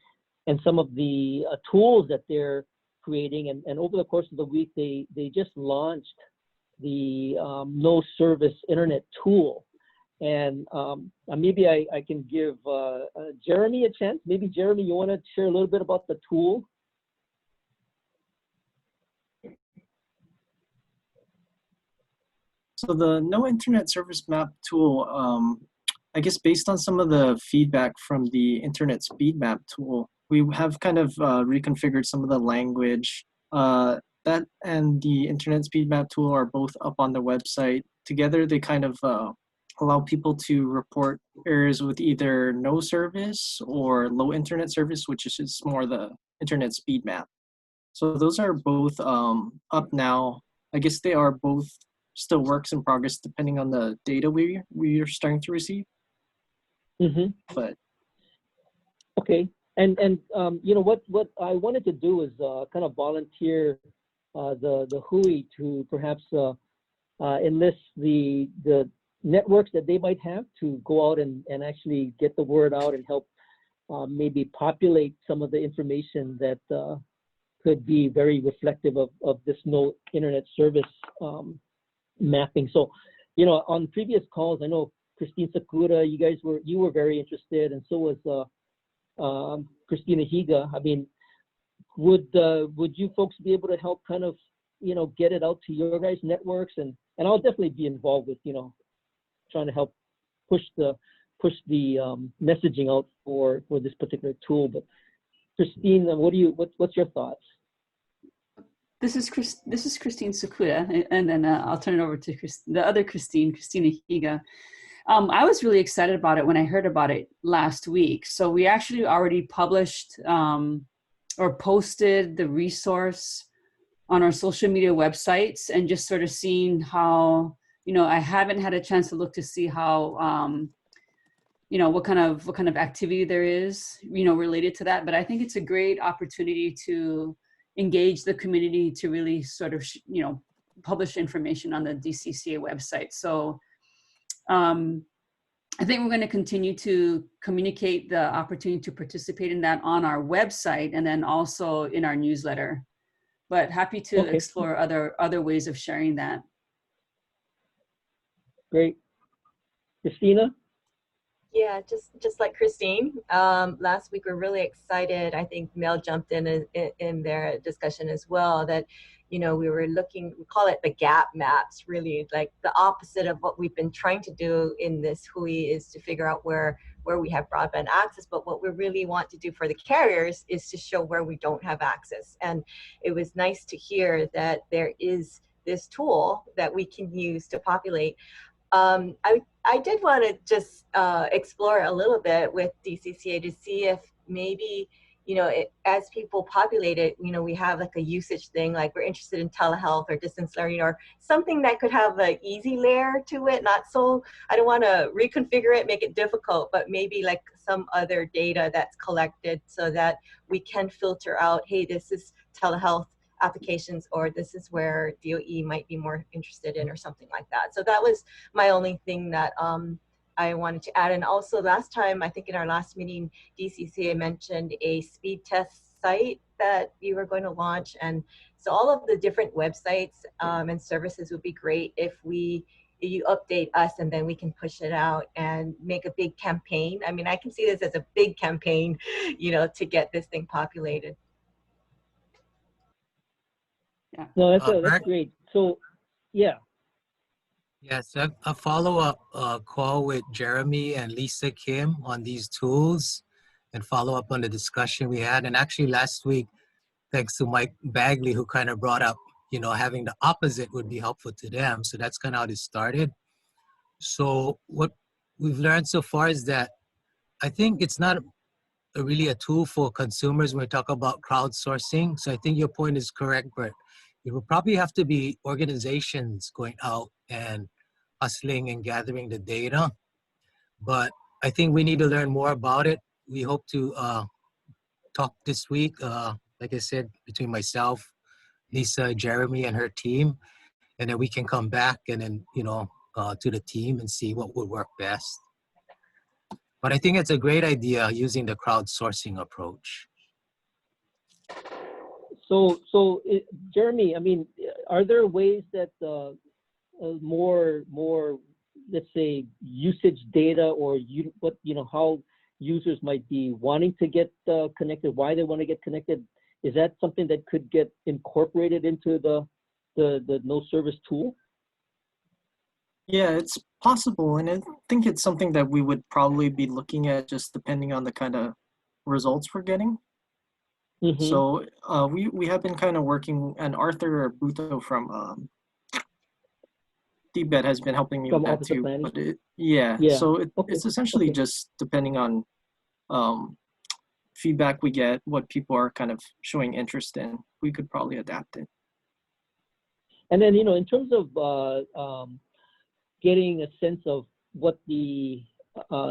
and some of the tools that they're creating, and over the course of the week they just launched the no service internet tool. And maybe I can give Jeremy a chance. Maybe Jeremy, you want to share a little bit about the tool? So the No Internet Service Map tool, I guess based on some of the feedback from the Internet Speed Map tool, we have kind of reconfigured some of the language. That and the Internet Speed Map tool are both up on the website. Together, they kind of allow people to report areas with either no service or low internet service, which is just more the internet speed map. So those are both up now. I guess they are both still works in progress depending on the data we are starting to receive. Mm-hmm. But okay, and what I wanted to do is kind of volunteer the HUI to perhaps enlist the networks that they might have to go out and actually get the word out and help maybe populate some of the information that could be very reflective of this no internet service mapping. So, on previous calls, I know Christine Sakura, you were very interested, and so was Christina Higa. I mean, would you folks be able to help kind of get it out to your guys' networks, and I'll definitely be involved with trying to help push the messaging out for this particular tool. But Christine, what's your thoughts? This is Christine Sakura, and then I'll turn it over to the other Christina Higa. I was really excited about it when I heard about it last week. So we actually already published or posted the resource on our social media websites, and just sort of seeing how, I haven't had a chance to look to see how, what kind of activity there is, related to that. But I think it's a great opportunity to, engage the community to really sort of, publish information on the DCCA website. So I think we're going to continue to communicate the opportunity to participate in that on our website and then also in our newsletter. But happy to explore other ways of sharing that. Great. Christina? Yeah, just like Christine, last week we're really excited. I think Mel jumped in their discussion as well that, we were looking, we call it the gap maps, really like the opposite of what we've been trying to do in this HUI is to figure out where we have broadband access. But what we really want to do for the carriers is to show where we don't have access. And it was nice to hear that there is this tool that we can use to populate. I did want to just explore a little bit with DCCA to see if maybe, as people populate it, we have like a usage thing, like we're interested in telehealth or distance learning or something that could have an easy layer to it, not so, I don't want to reconfigure it, make it difficult, but maybe like some other data that's collected so that we can filter out, hey, this is telehealth applications, or this is where DOE might be more interested in, or something like that. So that was my only thing that I wanted to add. And also last time, I think in our last meeting, DCCA mentioned a speed test site that you were going to launch. And so all of the different websites and services would be great if you update us and then we can push it out and make a big campaign. I mean, I can see this as a big campaign, to get this thing populated. Yeah. No, that's great. So, yeah. Yes, a follow-up call with Jeremy and Lisa Kim on these tools and follow up on the discussion we had. And actually last week, thanks to Mike Bagley, who kind of brought up, having the opposite would be helpful to them. So that's kind of how this started. So what we've learned so far is that I think it's not really a tool for consumers when we talk about crowdsourcing. So I think your point is correct, but it will probably have to be organizations going out and hustling and gathering the data. But I think we need to learn more about it. We hope to talk this week, like I said, between myself, Lisa, Jeremy, and her team, and then we can come back and then, to the team and see what would work best. But I think it's a great idea using the crowdsourcing approach. So Jeremy, I mean, are there ways that more, let's say, usage data or how users might be wanting to get connected, why they want to get connected? Is that something that could get incorporated into the no service tool? Yeah, it's possible, and I think it's something that we would probably be looking at just depending on the kind of results we're getting. Mm-hmm. So we have been kind of working, and Arthur Buto from DBET has been helping me with that too. But so it's essentially just depending on feedback we get, what people are kind of showing interest in, we could probably adapt it. And then, in terms of getting a sense of what the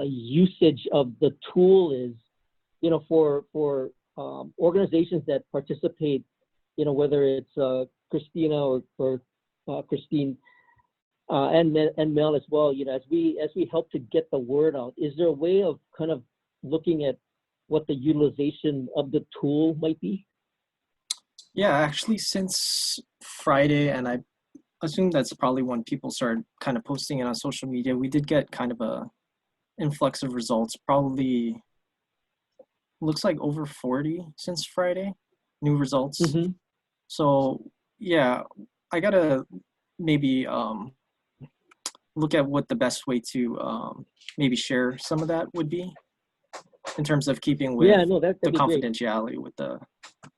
usage of the tool is, for organizations that participate, whether it's Christina or Christine and Mel as well, as we help to get the word out, is there a way of kind of looking at what the utilization of the tool might be? Yeah, actually, since Friday, and I assume that's probably when people started kind of posting it on social media, we did get kind of a influx of results, probably looks like over 40 since Friday, new results. Mm-hmm. So yeah, I gotta maybe look at what the best way to maybe share some of that would be in terms of keeping with the confidentiality with the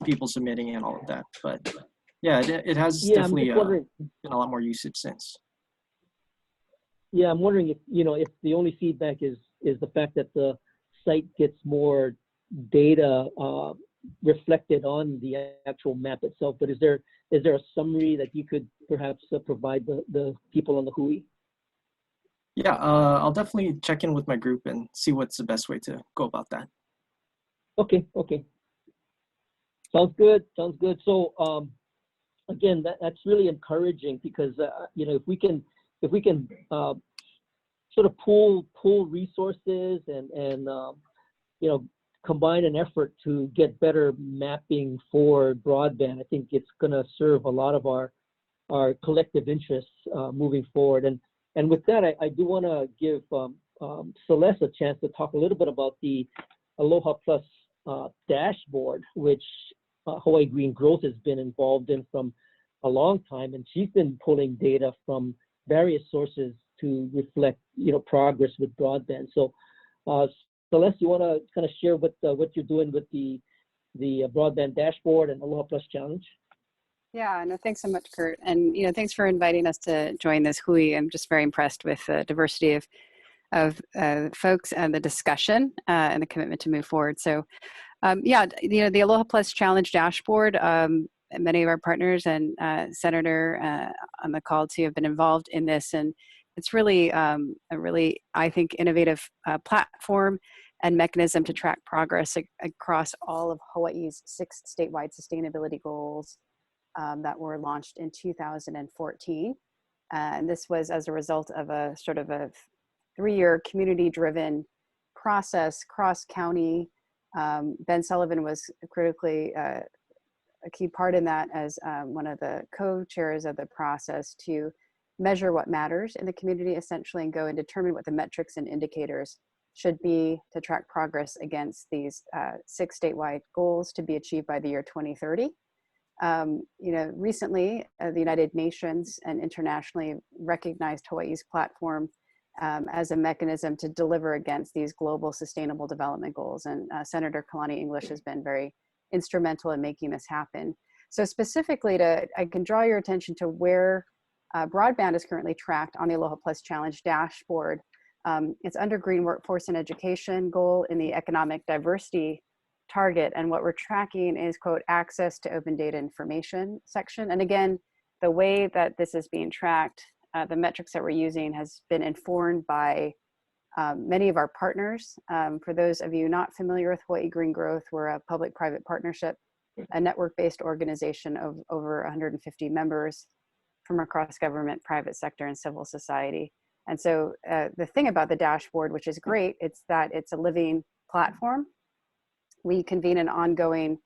people submitting and all of that. But yeah, it has definitely been a lot more usage since. Yeah, I'm wondering if the only feedback is the fact that the site gets more data reflected on the actual map itself. But is there a summary that you could perhaps provide the people on the HUI? Yeah, I'll definitely check in with my group and see what's the best way to go about that. Okay. Sounds good. Sounds good. So again, that's really encouraging because you know, if we can sort of pool resources and you know, combine an effort to get better mapping for broadband, I think it's going to serve a lot of our collective interests moving forward. And with that, I do want to give Celeste a chance to talk a little bit about the Aloha Plus dashboard, which Hawaii Green Growth has been involved in from a long time, and she's been pulling data from various sources to reflect, you know, progress with broadband. So, Celeste, you want to kind of share what you're doing with the broadband dashboard and Aloha Plus challenge? Yeah, no, thanks so much, Kurt. And, you know, thanks for inviting us to join this Hui. I'm just very impressed with the diversity of folks and the discussion and the commitment to move forward. So, yeah, you know, the Aloha Plus Challenge dashboard, many of our partners and Senator on the call too have been involved in this. And it's really a really, I think, innovative platform and mechanism to track progress across all of Hawaii's 6 statewide sustainability goals that were launched in 2014. And this was as a result of a sort of a 3-year community-driven process, cross-county. Ben Sullivan was critically a key part in that as one of the co-chairs of the process to measure what matters in the community essentially and go and determine what the metrics and indicators should be to track progress against these 6 statewide goals to be achieved by the year 2030. You know, recently, the United Nations and internationally recognized Hawaii's platform as a mechanism to deliver against these global sustainable development goals. And Senator Kalani English has been very instrumental in making this happen. So specifically I can draw your attention to where broadband is currently tracked on the Aloha Plus Challenge dashboard. It's under Green Workforce and Education goal in the economic diversity target. And what we're tracking is, quote, access to open data information section. And again, the way that this is being tracked, the metrics that we're using has been informed by many of our partners. For those of you not familiar with Hawaii Green Growth, we're a public-private partnership, a network-based organization of over 150 members from across government, private sector, and civil society. And so the thing about the dashboard, which is great, it's that it's a living platform. We convene an ongoing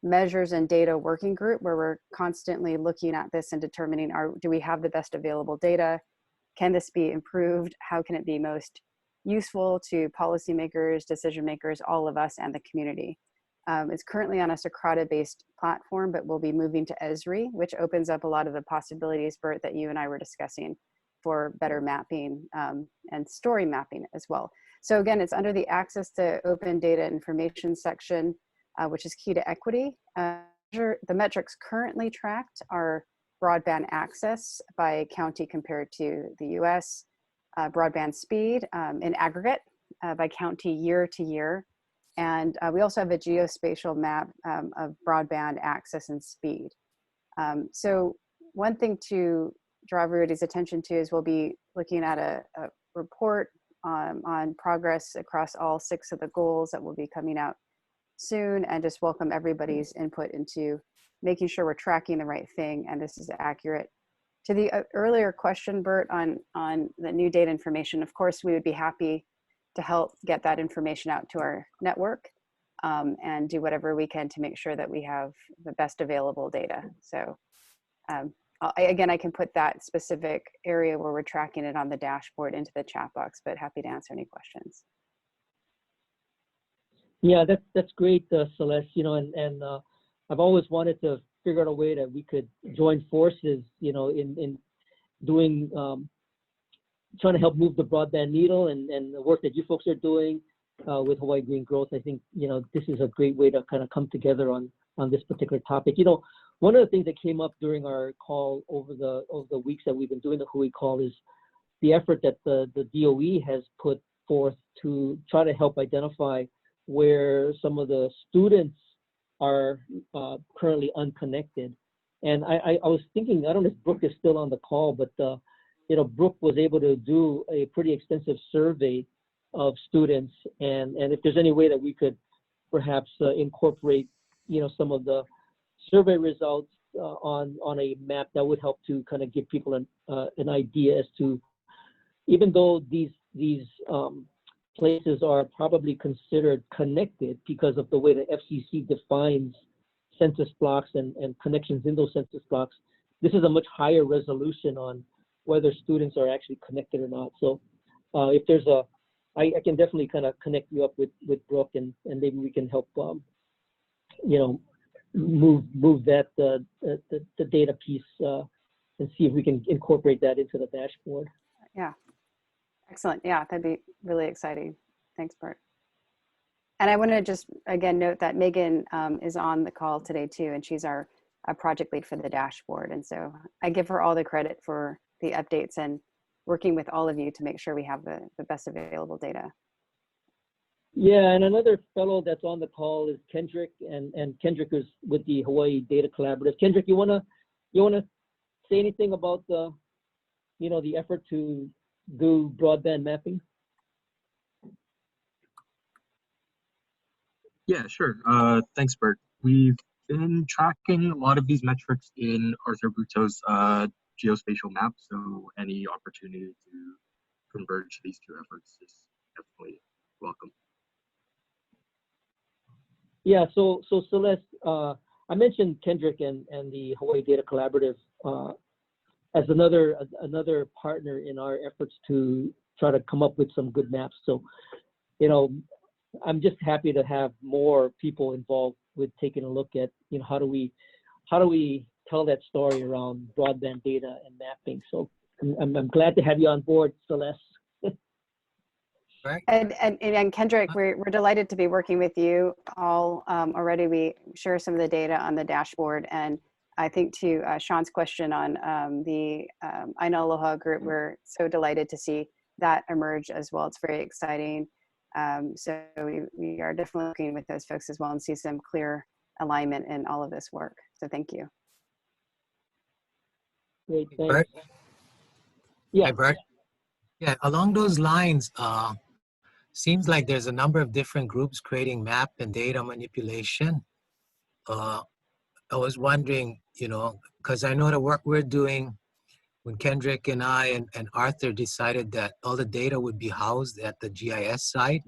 measures and data working group where we're constantly looking at this and determining, do we have the best available data? Can this be improved? How can it be most useful to policymakers, decision makers, all of us, and the community? It's currently on a Socrata-based platform, but we'll be moving to Esri, which opens up a lot of the possibilities, Bert, that you and I were discussing for better mapping and story mapping as well. So again, it's under the access to open data information section, which is key to equity. The metrics currently tracked are broadband access by county compared to the US, broadband speed in aggregate by county year to year. And we also have a geospatial map of broadband access and speed. So one thing to draw everybody's attention to is we'll be looking at a report on progress across all 6 of the goals that will be coming out soon, and just welcome everybody's input into making sure we're tracking the right thing and this is accurate. To the earlier question, Bert, on the new data information, of course, we would be happy to help get that information out to our network and do whatever we can to make sure that we have the best available data. So again, I can put that specific area where we're tracking it on the dashboard into the chat box, but happy to answer any questions. Yeah, that's great, Celeste. You know, and I've always wanted to figure out a way that we could join forces, you know, in doing, trying to help move the broadband needle and the work that you folks are doing with Hawaii Green Growth. I think, you know, this is a great way to kind of come together on this particular topic. You know, one of the things that came up during our call over the weeks that we've been doing the Hui call is the effort that the DOE has put forth to try to help identify where some of the students are currently unconnected. And I was thinking, I don't know if Brooke is still on the call, but you know, Brooke was able to do a pretty extensive survey of students, and if there's any way that we could perhaps incorporate, you know, some of the survey results on a map that would help to kind of give people an idea as to, even though these places are probably considered connected because of the way the FCC defines census blocks and connections in those census blocks, this is a much higher resolution on whether students are actually connected or not. So if there's I can definitely kind of connect you up with Brooke, and maybe we can help, move that the data piece and see if we can incorporate that into the dashboard. Yeah, excellent. Yeah, that'd be really exciting. Thanks, Bert. And I want to just again note that Megan is on the call today too, and she's our project lead for the dashboard. And so I give her all the credit for the updates and working with all of you to make sure we have the best available data. Yeah, and another fellow that's on the call is Kendrick, and Kendrick is with the Hawaii Data Collaborative. Kendrick, you wanna say anything about the effort to do broadband mapping? Yeah, sure. Thanks, Bert. We've been tracking a lot of these metrics in Arthur Buto's geospatial map, so any opportunity to converge these two efforts is definitely welcome. Yeah, so Celeste, I mentioned Kendrick and the Hawaii Data Collaborative as another partner in our efforts to try to come up with some good maps. So, I'm just happy to have more people involved with taking a look at, how do we tell that story around broadband data and mapping. So I'm glad to have you on board, Celeste. Right. And Kendrick, we're delighted to be working with you all. Already we share some of the data on the dashboard, and I think to Sean's question on the Aina Aloha group, we're so delighted to see that emerge as well. It's very exciting. So we are definitely looking with those folks as well and see some clear alignment in all of this work. So thank you. Great, thanks. Bert? Yeah. Hi, Bert. Yeah, along those lines, seems like there's a number of different groups creating map and data manipulation. I was wondering, because I know the work we're doing, when Kendrick and I and Arthur decided that all the data would be housed at the GIS site,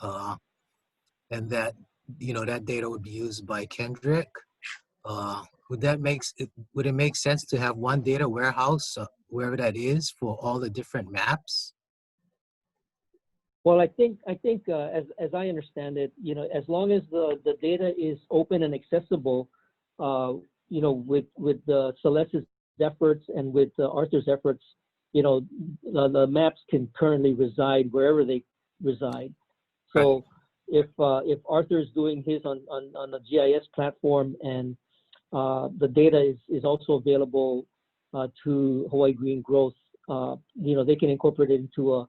and that, that data would be used by Kendrick. Would it make sense to have one data warehouse, wherever that is, for all the different maps? Well, I think as I understand it, as long as the data is open and accessible, with Celeste's efforts and with Arthur's efforts, the maps can currently reside wherever they reside. So if Arthur's doing his on the GIS platform, and the data is also available to Hawaii Green Growth, they can incorporate it into a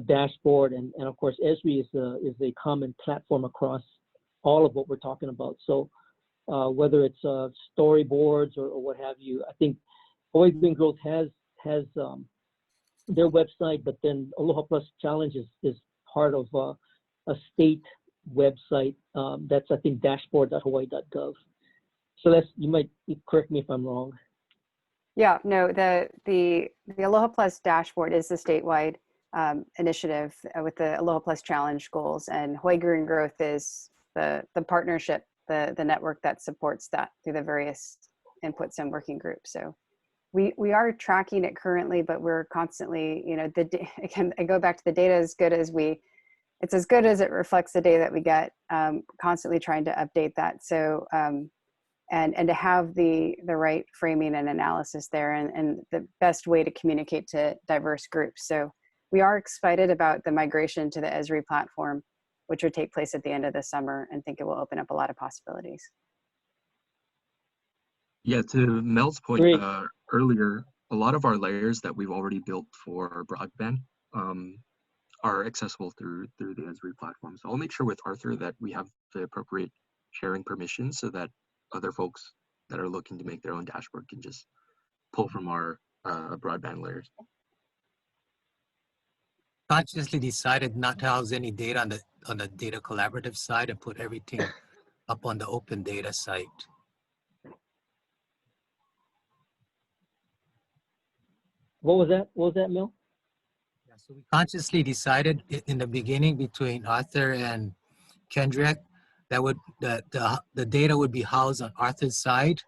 dashboard, and of course Esri is a common platform across all of what we're talking about. So whether it's storyboards or what have you, I think Hawaii Green Growth has their website, but then Aloha Plus Challenge is part of a state website that's, I think, dashboard.hawaii.gov. So you might correct me if I'm wrong. Yeah, no, the Aloha Plus dashboard is the statewide initiative with the Aloha Plus Challenge goals, and Hawaii Green Growth is the partnership, the network that supports that through the various inputs and working groups. So we are tracking it currently, but we're constantly, again, I go back to the data it's as good as it reflects the data that we get, constantly trying to update that. So, and to have the right framing and analysis there, and the best way to communicate to diverse groups. So we are excited about the migration to the Esri platform, which would take place at the end of the summer, and think it will open up a lot of possibilities. Yeah, to Mel's point earlier, a lot of our layers that we've already built for broadband are accessible through the Esri platform. So I'll make sure with Arthur that we have the appropriate sharing permissions so that other folks that are looking to make their own dashboard can just pull from our broadband layers. Consciously decided not to house any data on the data collaborative side and put everything up on the open data site. What was that? What was that, Mel? Yeah, so we consciously decided in the beginning between Arthur and Kendrick that the data would be housed on Arthur's side,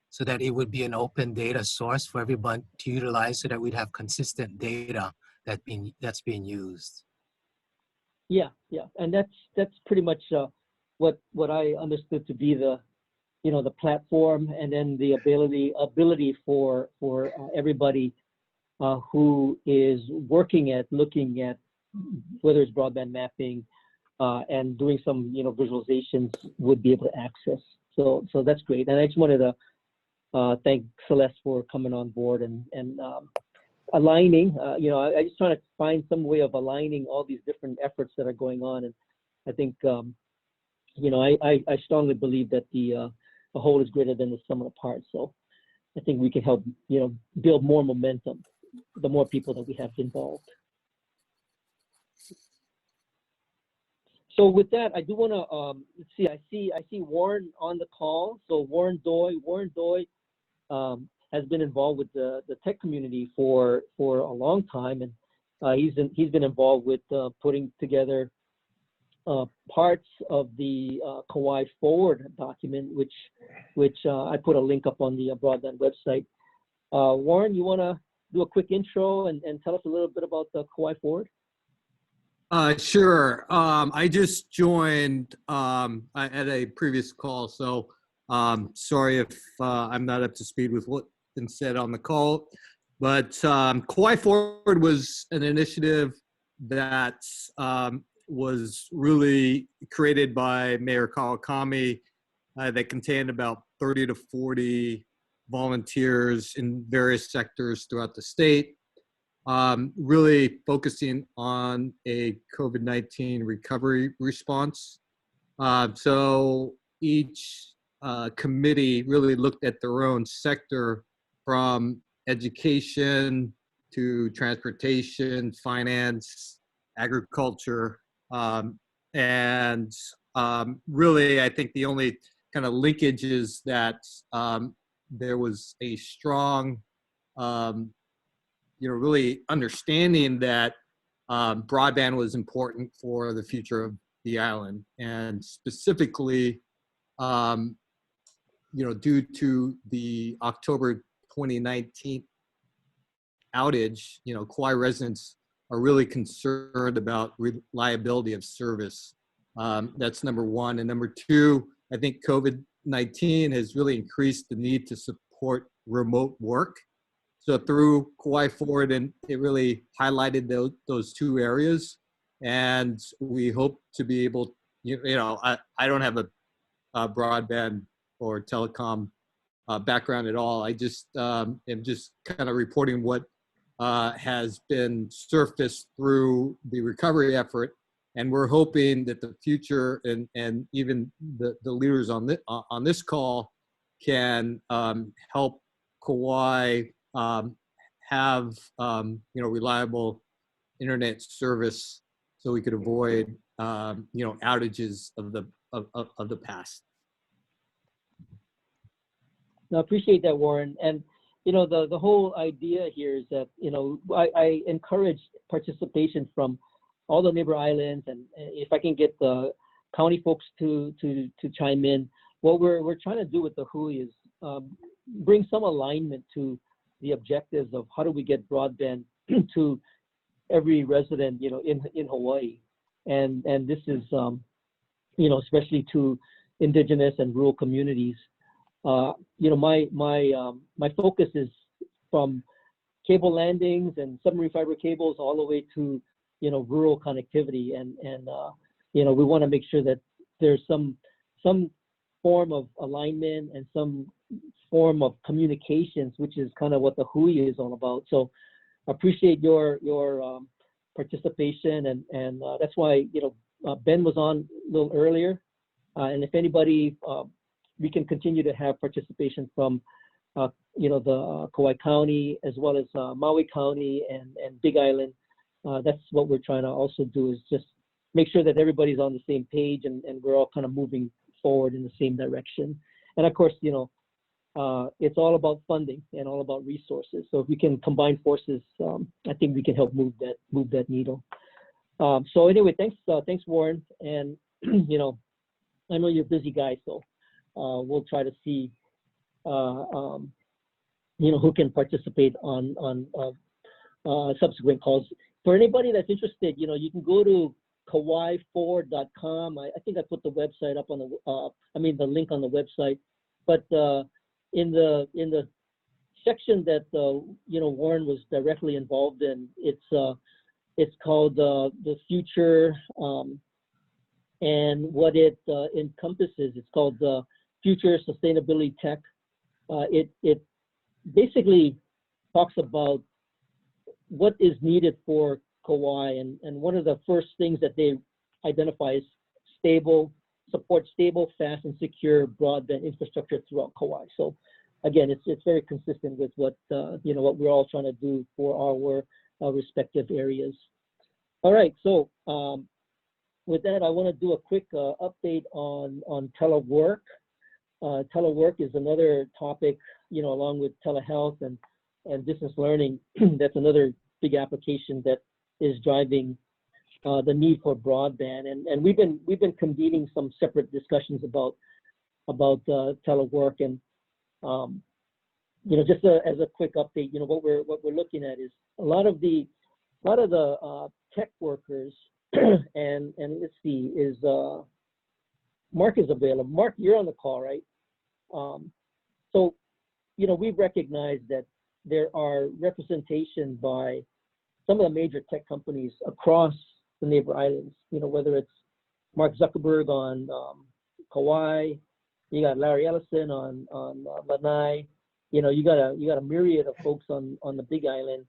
so that it would be an open data source for everyone to utilize, so that we'd have consistent data that's being used. Yeah, yeah, and that's pretty much what I understood to be the the platform, and then the ability for everybody who is working at looking at whether it's broadband mapping and doing some visualizations would be able to access. So that's great, and I just wanted to thank Celeste for coming on board and aligning. I just trying to find some way of aligning all these different efforts that are going on, and I think I strongly believe that the whole is greater than the sum of the parts. So I think we can help build more momentum the more people that we have involved. So with that, I do want to let's see. I see Warren on the call. So Warren Doy has been involved with the tech community for a long time, and he's been involved with putting together parts of the Kauai Forward document, which I put a link up on the Broadband website. Warren, you want to do a quick intro and tell us a little bit about the Kauai Forward? Sure. I just joined at a previous call, so sorry if I'm not up to speed with what's been said on the call. But Kauai Forward was an initiative that was really created by Mayor Kawakami that contained about 30 to 40 volunteers in various sectors throughout the state, really focusing on a COVID-19 recovery response. So each committee really looked at their own sector, from education to transportation, finance, agriculture, and really I think the only kind of linkage is that there was a strong really understanding that broadband was important for the future of the island, and specifically due to the October 2019 outage, Kauai residents are really concerned about reliability of service. That's number one. And number two, I think COVID-19 has really increased the need to support remote work. So through Kauai Forward, and it really highlighted those two areas. And we hope to be able, I don't have a broadband or telecom background at all. I just am just kind of reporting what has been surfaced through the recovery effort, and we're hoping that the future and even the leaders on this call can help Kauai have reliable internet service, so we could avoid outages of the past. No, I appreciate that, Warren. And the whole idea here is that I encourage participation from all the neighbor islands, and if I can get the county folks to chime in. What we're trying to do with the Hui is bring some alignment to the objectives of how do we get broadband to every resident in Hawaii, and this is especially to indigenous and rural communities. My focus is from cable landings and submarine fiber cables all the way to rural connectivity, and we want to make sure that there's some form of alignment and some form of communications, which is kind of what the Hui is all about. So I appreciate your participation, and that's why Ben was on a little earlier, and if anybody we can continue to have participation from, the Kauai County as well as Maui County and Big Island. That's what we're trying to also do, is just make sure that everybody's on the same page and we're all kind of moving forward in the same direction. And of course, it's all about funding and all about resources. So if we can combine forces, I think we can help move that needle. So anyway, thanks Warren, and you know, I know you're a busy guy, so we'll try to see you know, who can participate on subsequent calls. For anybody that's interested, you know, you can go to kauai4.com. I think I put the website up on the the link on the website, but in the section that you know, Warren was directly involved in, it's called the future, and what it encompasses. It's called the Future Sustainability Tech. It basically talks about what is needed for Kauai, and one of the first things that they identify is support stable, fast, and secure broadband infrastructure throughout Kauai. So again, it's very consistent with what you know, what we're all trying to do for our respective areas. All right, so with that, I want to do a quick update on telework. Telework is another topic, you know, along with telehealth and distance learning. That's another big application that is driving the need for broadband. And we've been convening some separate discussions about telework. And you know, just as a quick update, you know, what we're looking at is a lot of the tech workers. and let's see, is Mark is available. Mark, you're on the call, right? So, you know, we've recognized that there are representation by some of the major tech companies across the neighbor islands, you know, whether it's Mark Zuckerberg on Kauai, you got Larry Ellison on Lanai, you know, you got a myriad of folks on the Big Island.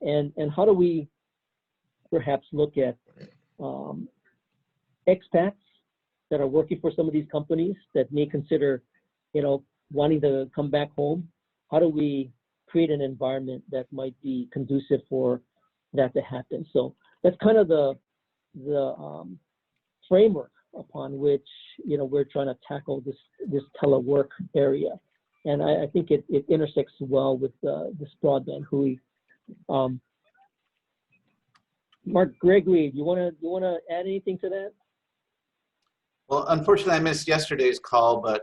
And how do we perhaps look at expats that are working for some of these companies that may consider, you know, wanting to come back home? How do we create an environment that might be conducive for that to happen? So that's kind of the framework upon which, you know, we're trying to tackle this telework area. And I think it intersects well with this broadband hui. Mark Gregory, you wanna add anything to that? Well, unfortunately, I missed yesterday's call, but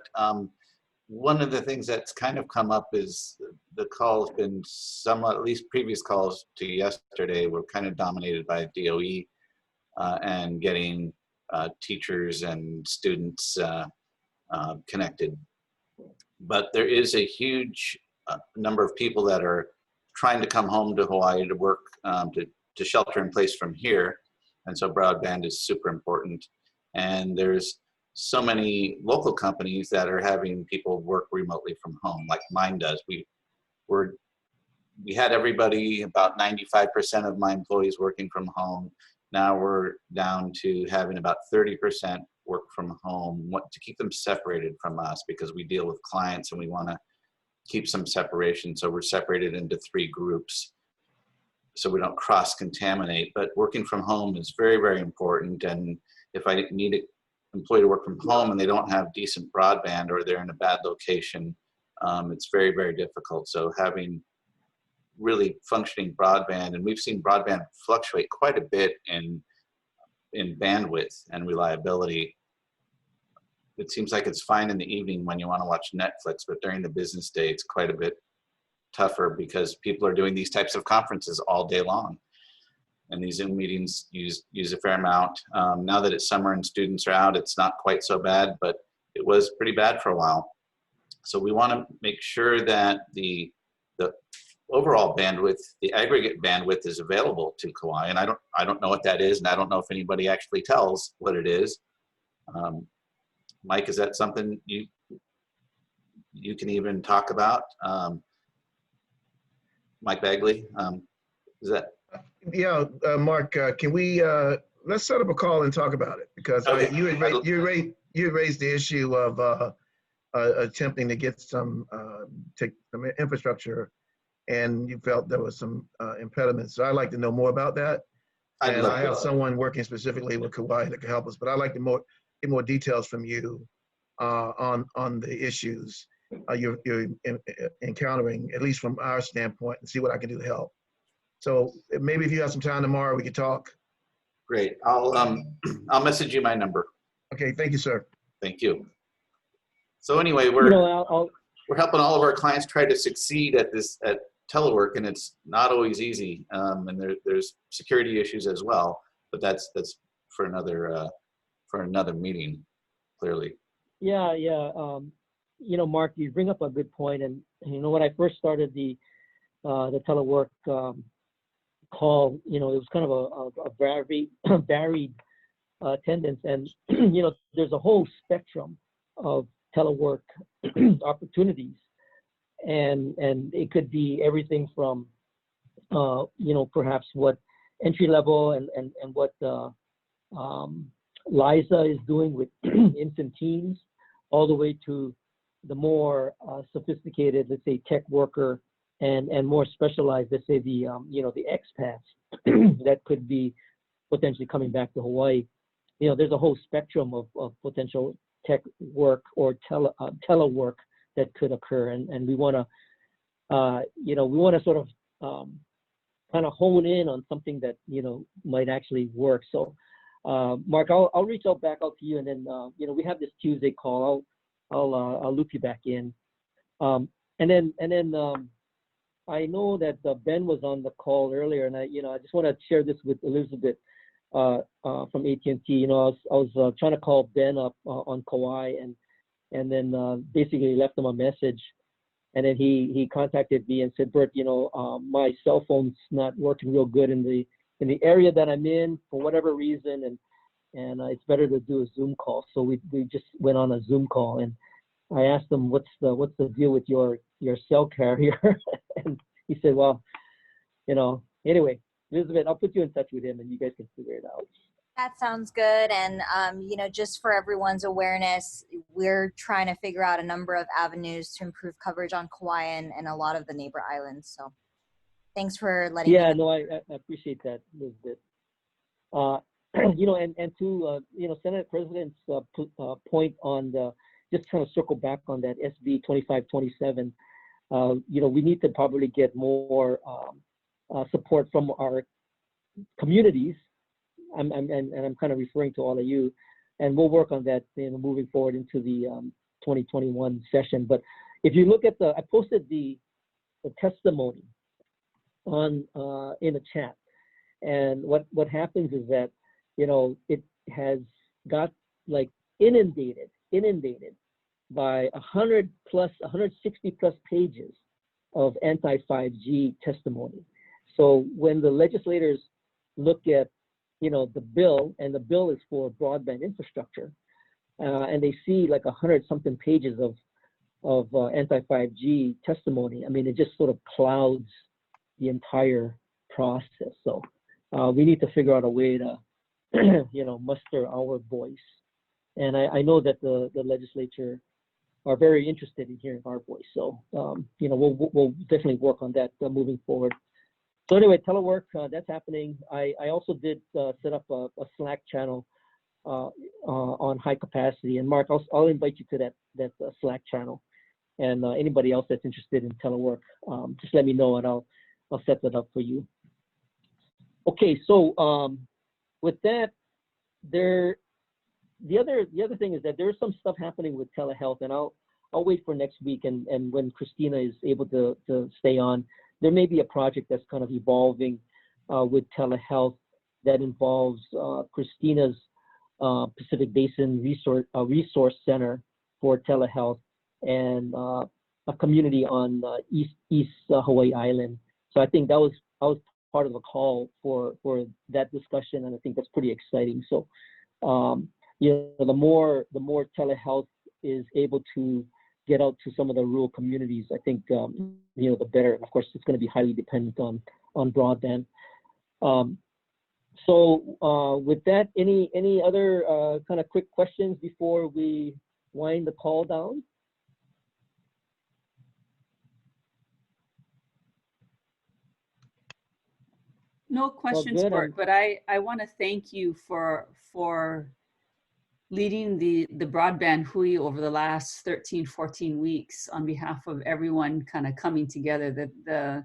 one of the things that's kind of come up is the call has been somewhat, at least previous calls to yesterday were kind of dominated by DOE and getting teachers and students connected. But there is a huge number of people that are trying to come home to Hawaii to work, to shelter in place from here. And so broadband is super important. And there's so many local companies that are having people work remotely from home, like mine does. We had everybody, about 95% of my employees working from home. Now we're down to having about 30% work from home, to keep them separated from us, because we deal with clients and we want to keep some separation. So we're separated into 3 groups so we don't cross-contaminate. But working from home is very, very important. And if I need an employee to work from home and they don't have decent broadband, or they're in a bad location, it's very, very difficult. So having really functioning broadband, and we've seen broadband fluctuate quite a bit in bandwidth and reliability. It seems like it's fine in the evening when you want to watch Netflix, but during the business day, it's quite a bit tougher because people are doing these types of conferences all day long. And these Zoom meetings use a fair amount. Now that it's summer and students are out, it's not quite so bad, but it was pretty bad for a while. So we want to make sure that the overall bandwidth, the aggregate bandwidth, is available to Kauai. And I don't know what that is, and I don't know if anybody actually tells what it is. Mike, is that something you can even talk about? Mike Bagley, is that? Yeah, Mark, can we, let's set up a call and talk about it, because okay. you raised the issue of attempting to get some infrastructure, and you felt there was some impediments. So I'd like to know more about that. And I have someone working specifically with Kauai that can help us, but I'd like to get more details from you on the issues. you're encountering, at least from our standpoint, and see what I can do to help. So maybe if you have some time tomorrow, we could talk. Great. I'll message you my number. Okay. Thank you, sir. Thank you. So anyway, we're helping all of our clients try to succeed at telework, and it's not always easy. And there's security issues as well, but that's for another meeting, clearly. Yeah. Mark, you bring up a good point, and when I first started the telework call, it was kind of a varied attendance, and there's a whole spectrum of telework opportunities, and it could be everything from perhaps what entry level and what Liza is doing with infant teens, all the way to the more sophisticated, let's say, tech worker, and more specialized, let's say, the expats that could be potentially coming back to Hawaii. There's a whole spectrum of potential tech work or telework that could occur, and we want to sort of kind of hone in on something that might actually work. So, Mark, I'll reach back out to you, and then we have this Tuesday call. I'll loop you back in, and then I know that Ben was on the call earlier, and I just want to share this with Elizabeth from AT&T. I was trying to call Ben up on Kauai, and then basically left him a message, and then he contacted me and said, Bert, my cell phone's not working real good in the area that I'm in for whatever reason, and it's better to do a Zoom call. So we just went on a Zoom call, and I asked him, what's the deal with your cell carrier? And he said, well, anyway, Elizabeth, I'll put you in touch with him, and you guys can figure it out. That sounds good. And, just for everyone's awareness, we're trying to figure out a number of avenues to improve coverage on Kauai and a lot of the neighbor islands. So thanks for letting me know. Yeah, no, I appreciate that, Elizabeth. And to, Senate President's point on just trying to circle back on that SB 2527, we need to probably get more support from our communities. I'm kind of referring to all of you, and we'll work on that moving forward into the 2021 session. But if you look at I posted the testimony on in the chat, and what happens is that it has got like inundated by 160 plus pages of anti-5G testimony. So when the legislators look at the bill, and the bill is for broadband infrastructure, and they see like 100-something pages of anti-5G testimony, I mean, it just sort of clouds the entire process. So we need to figure out a way to, muster our voice. And I know that the legislature are very interested in hearing our voice. So, we'll definitely work on that moving forward. So anyway, telework, that's happening. I also did set up a Slack channel on high capacity. And Mark, I'll invite you to that Slack channel. And anybody else that's interested in telework, just let me know, and I'll set that up for you. Okay, so with that, the other thing is that there's some stuff happening with telehealth, and I'll wait for next week, and when Christina is able to stay on, there may be a project that's kind of evolving with telehealth that involves Christina's Pacific Basin Resource Center for telehealth and a community on East Hawaii Island. So I think that was part of the call for that discussion, and I think that's pretty exciting. So the more telehealth is able to get out to some of the rural communities, I think the better. Of course, it's going to be highly dependent on broadband. So with that, any other kind of quick questions before we wind the call down? No questions, Bert, but I want to thank you for leading the broadband hui over the last 13, 14 weeks on behalf of everyone kind of coming together. The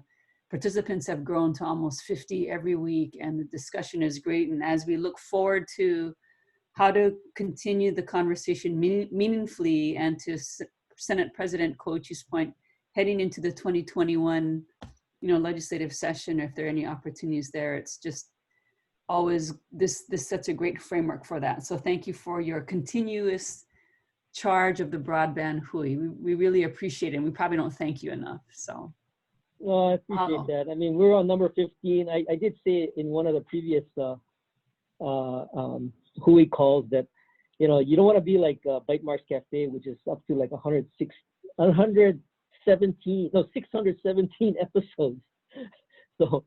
participants have grown to almost 50 every week, and the discussion is great. And as we look forward to how to continue the conversation meaningfully, and to Senate President Koichi's point, heading into the 2021, legislative session, if there are any opportunities there, it's just always, this sets a great framework for that. So thank you for your continuous charge of the broadband hui. We really appreciate it, and we probably don't thank you enough. So. Well, I appreciate that. I mean, we're on number 15. I did say in one of the previous hui calls that, you don't want to be like Bite Marks Cafe, which is up to like 617 episodes. So,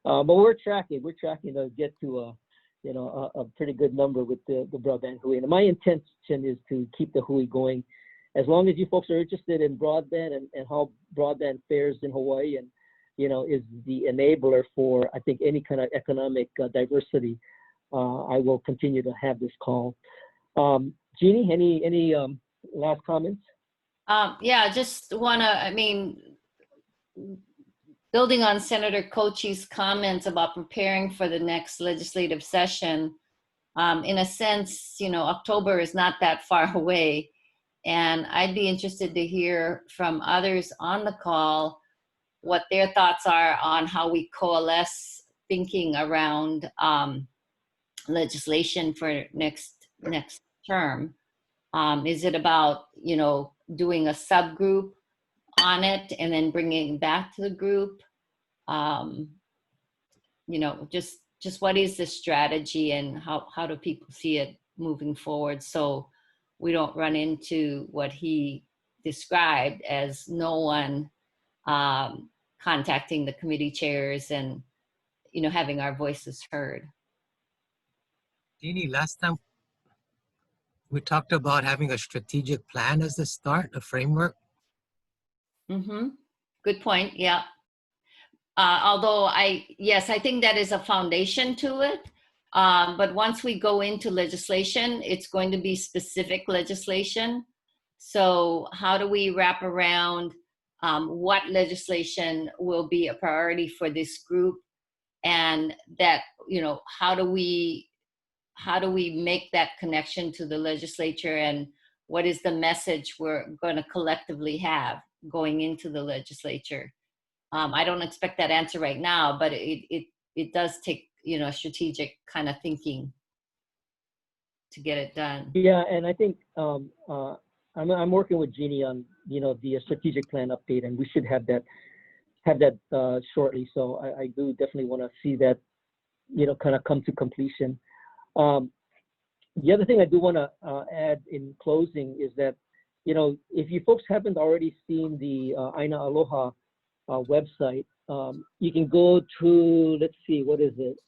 but we're tracking to get to a pretty good number with the broadband hui. And my intention is to keep the hui going as long as you folks are interested in broadband and how broadband fares in Hawaii, and is the enabler for, I think, any kind of economic diversity. I will continue to have this call. Jeannie, any last comments? Yeah, just building on Senator Koichi's comments about preparing for the next legislative session, in a sense, October is not that far away. And I'd be interested to hear from others on the call what their thoughts are on how we coalesce thinking around legislation for next term. Is it about, doing a subgroup on it and then bringing it back to the group? Just what is the strategy, and how do people see it moving forward, so we don't run into what he described as no one contacting the committee chairs and, having our voices heard. Jeannie, last time we talked about having a strategic plan as the start, a framework. Mm-hmm. Good point. Yeah. Although I think that is a foundation to it. But once we go into legislation, it's going to be specific legislation. So how do we wrap around what legislation will be a priority for this group, and that, how do we make that connection to the legislature, and what is the message we're going to collectively have going into the legislature? I don't expect that answer right now, but it does take, strategic kind of thinking to get it done. Yeah, and I think I'm working with Jeannie on the strategic plan update, and we should have that shortly. So I do definitely want to see that kind of come to completion. The other thing I do want to add in closing is that if you folks haven't already seen the Aina Aloha website, you can go to, let's see, what is it?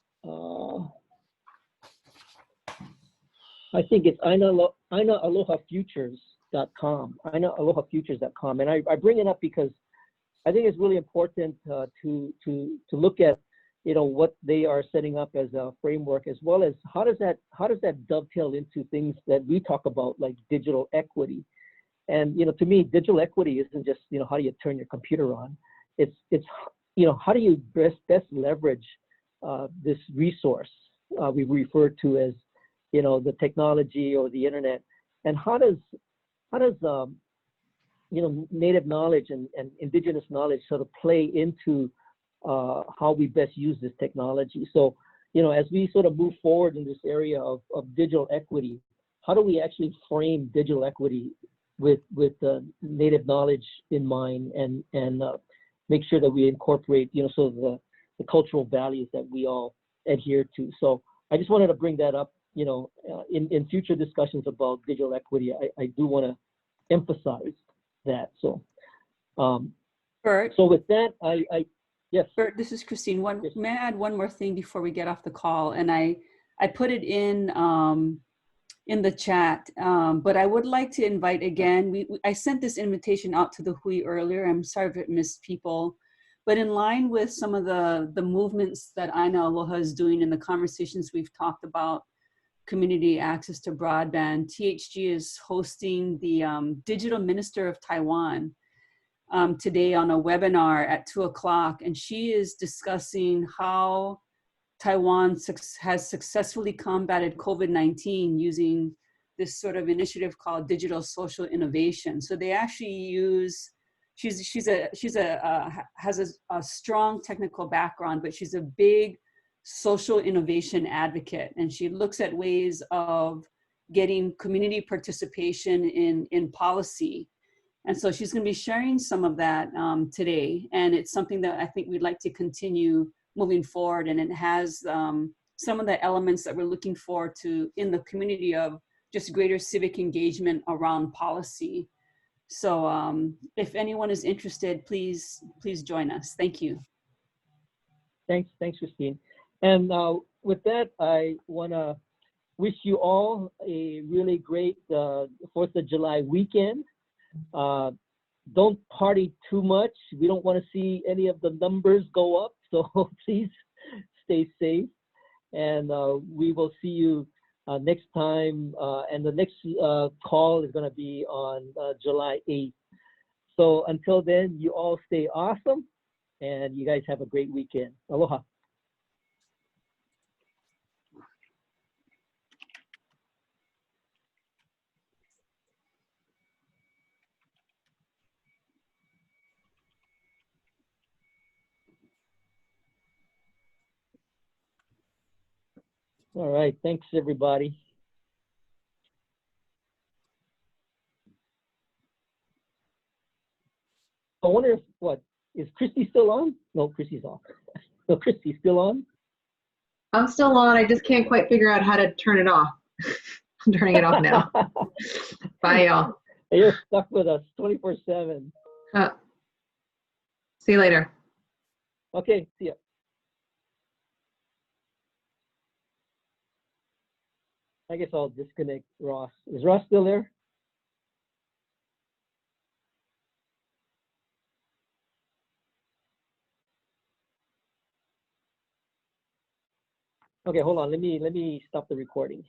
I think it's AinaAlohaFutures.com, AinaAlohaFutures.com. And I bring it up because I think it's really important to look at what they are setting up as a framework, as well as how does that dovetail into things that we talk about, like digital equity. And to me, digital equity isn't just how do you turn your computer on. It's how do you best leverage this resource we refer to as the technology or the internet, and how does native knowledge and indigenous knowledge sort of play into how we best use this technology. So as we sort of move forward in this area of digital equity, how do we actually frame digital equity with native knowledge in mind, and make sure that we incorporate sort of the cultural values that we all adhere to. So I just wanted to bring that up. In future discussions about digital equity, I do want to emphasize that. So, Bert. So with that, yes. Bert, this is Christine. May I add one more thing before we get off the call? And I put it in the chat, but I would like to invite again. I sent this invitation out to the hui earlier. I'm sorry if it missed people. But in line with some of the movements that Aina Aloha is doing and the conversations we've talked about, community access to broadband. THG is hosting the Digital Minister of Taiwan today on a webinar at 2 o'clock, and she is discussing how Taiwan has successfully combated COVID-19 using this sort of initiative called digital social innovation. So they actually use, has a strong technical background, but she's a big social innovation advocate, and she looks at ways of getting community participation in policy. And so she's going to be sharing some of that today, and it's something that I think we'd like to continue moving forward, and it has some of the elements that we're looking forward to in the community of just greater civic engagement around policy. So if anyone is interested, please join us. Thank you. Thanks, Christine. And with that, I want to wish you all a really great 4th of July weekend. Don't party too much. We don't want to see any of the numbers go up, so please stay safe. And we will see you next time. And the next call is going to be on July 8th. So until then, you all stay awesome, and you guys have a great weekend. Aloha. All right, thanks everybody. I wonder if, is Christy still on? No, Christy's off. No, Christy's still on? I'm still on. I just can't quite figure out how to turn it off. I'm turning it off now. Bye, y'all. You're stuck with us 24/7. See you later. Okay, see ya. I guess I'll disconnect Ross. Is Ross still there? Okay, hold on. Let me stop the recording.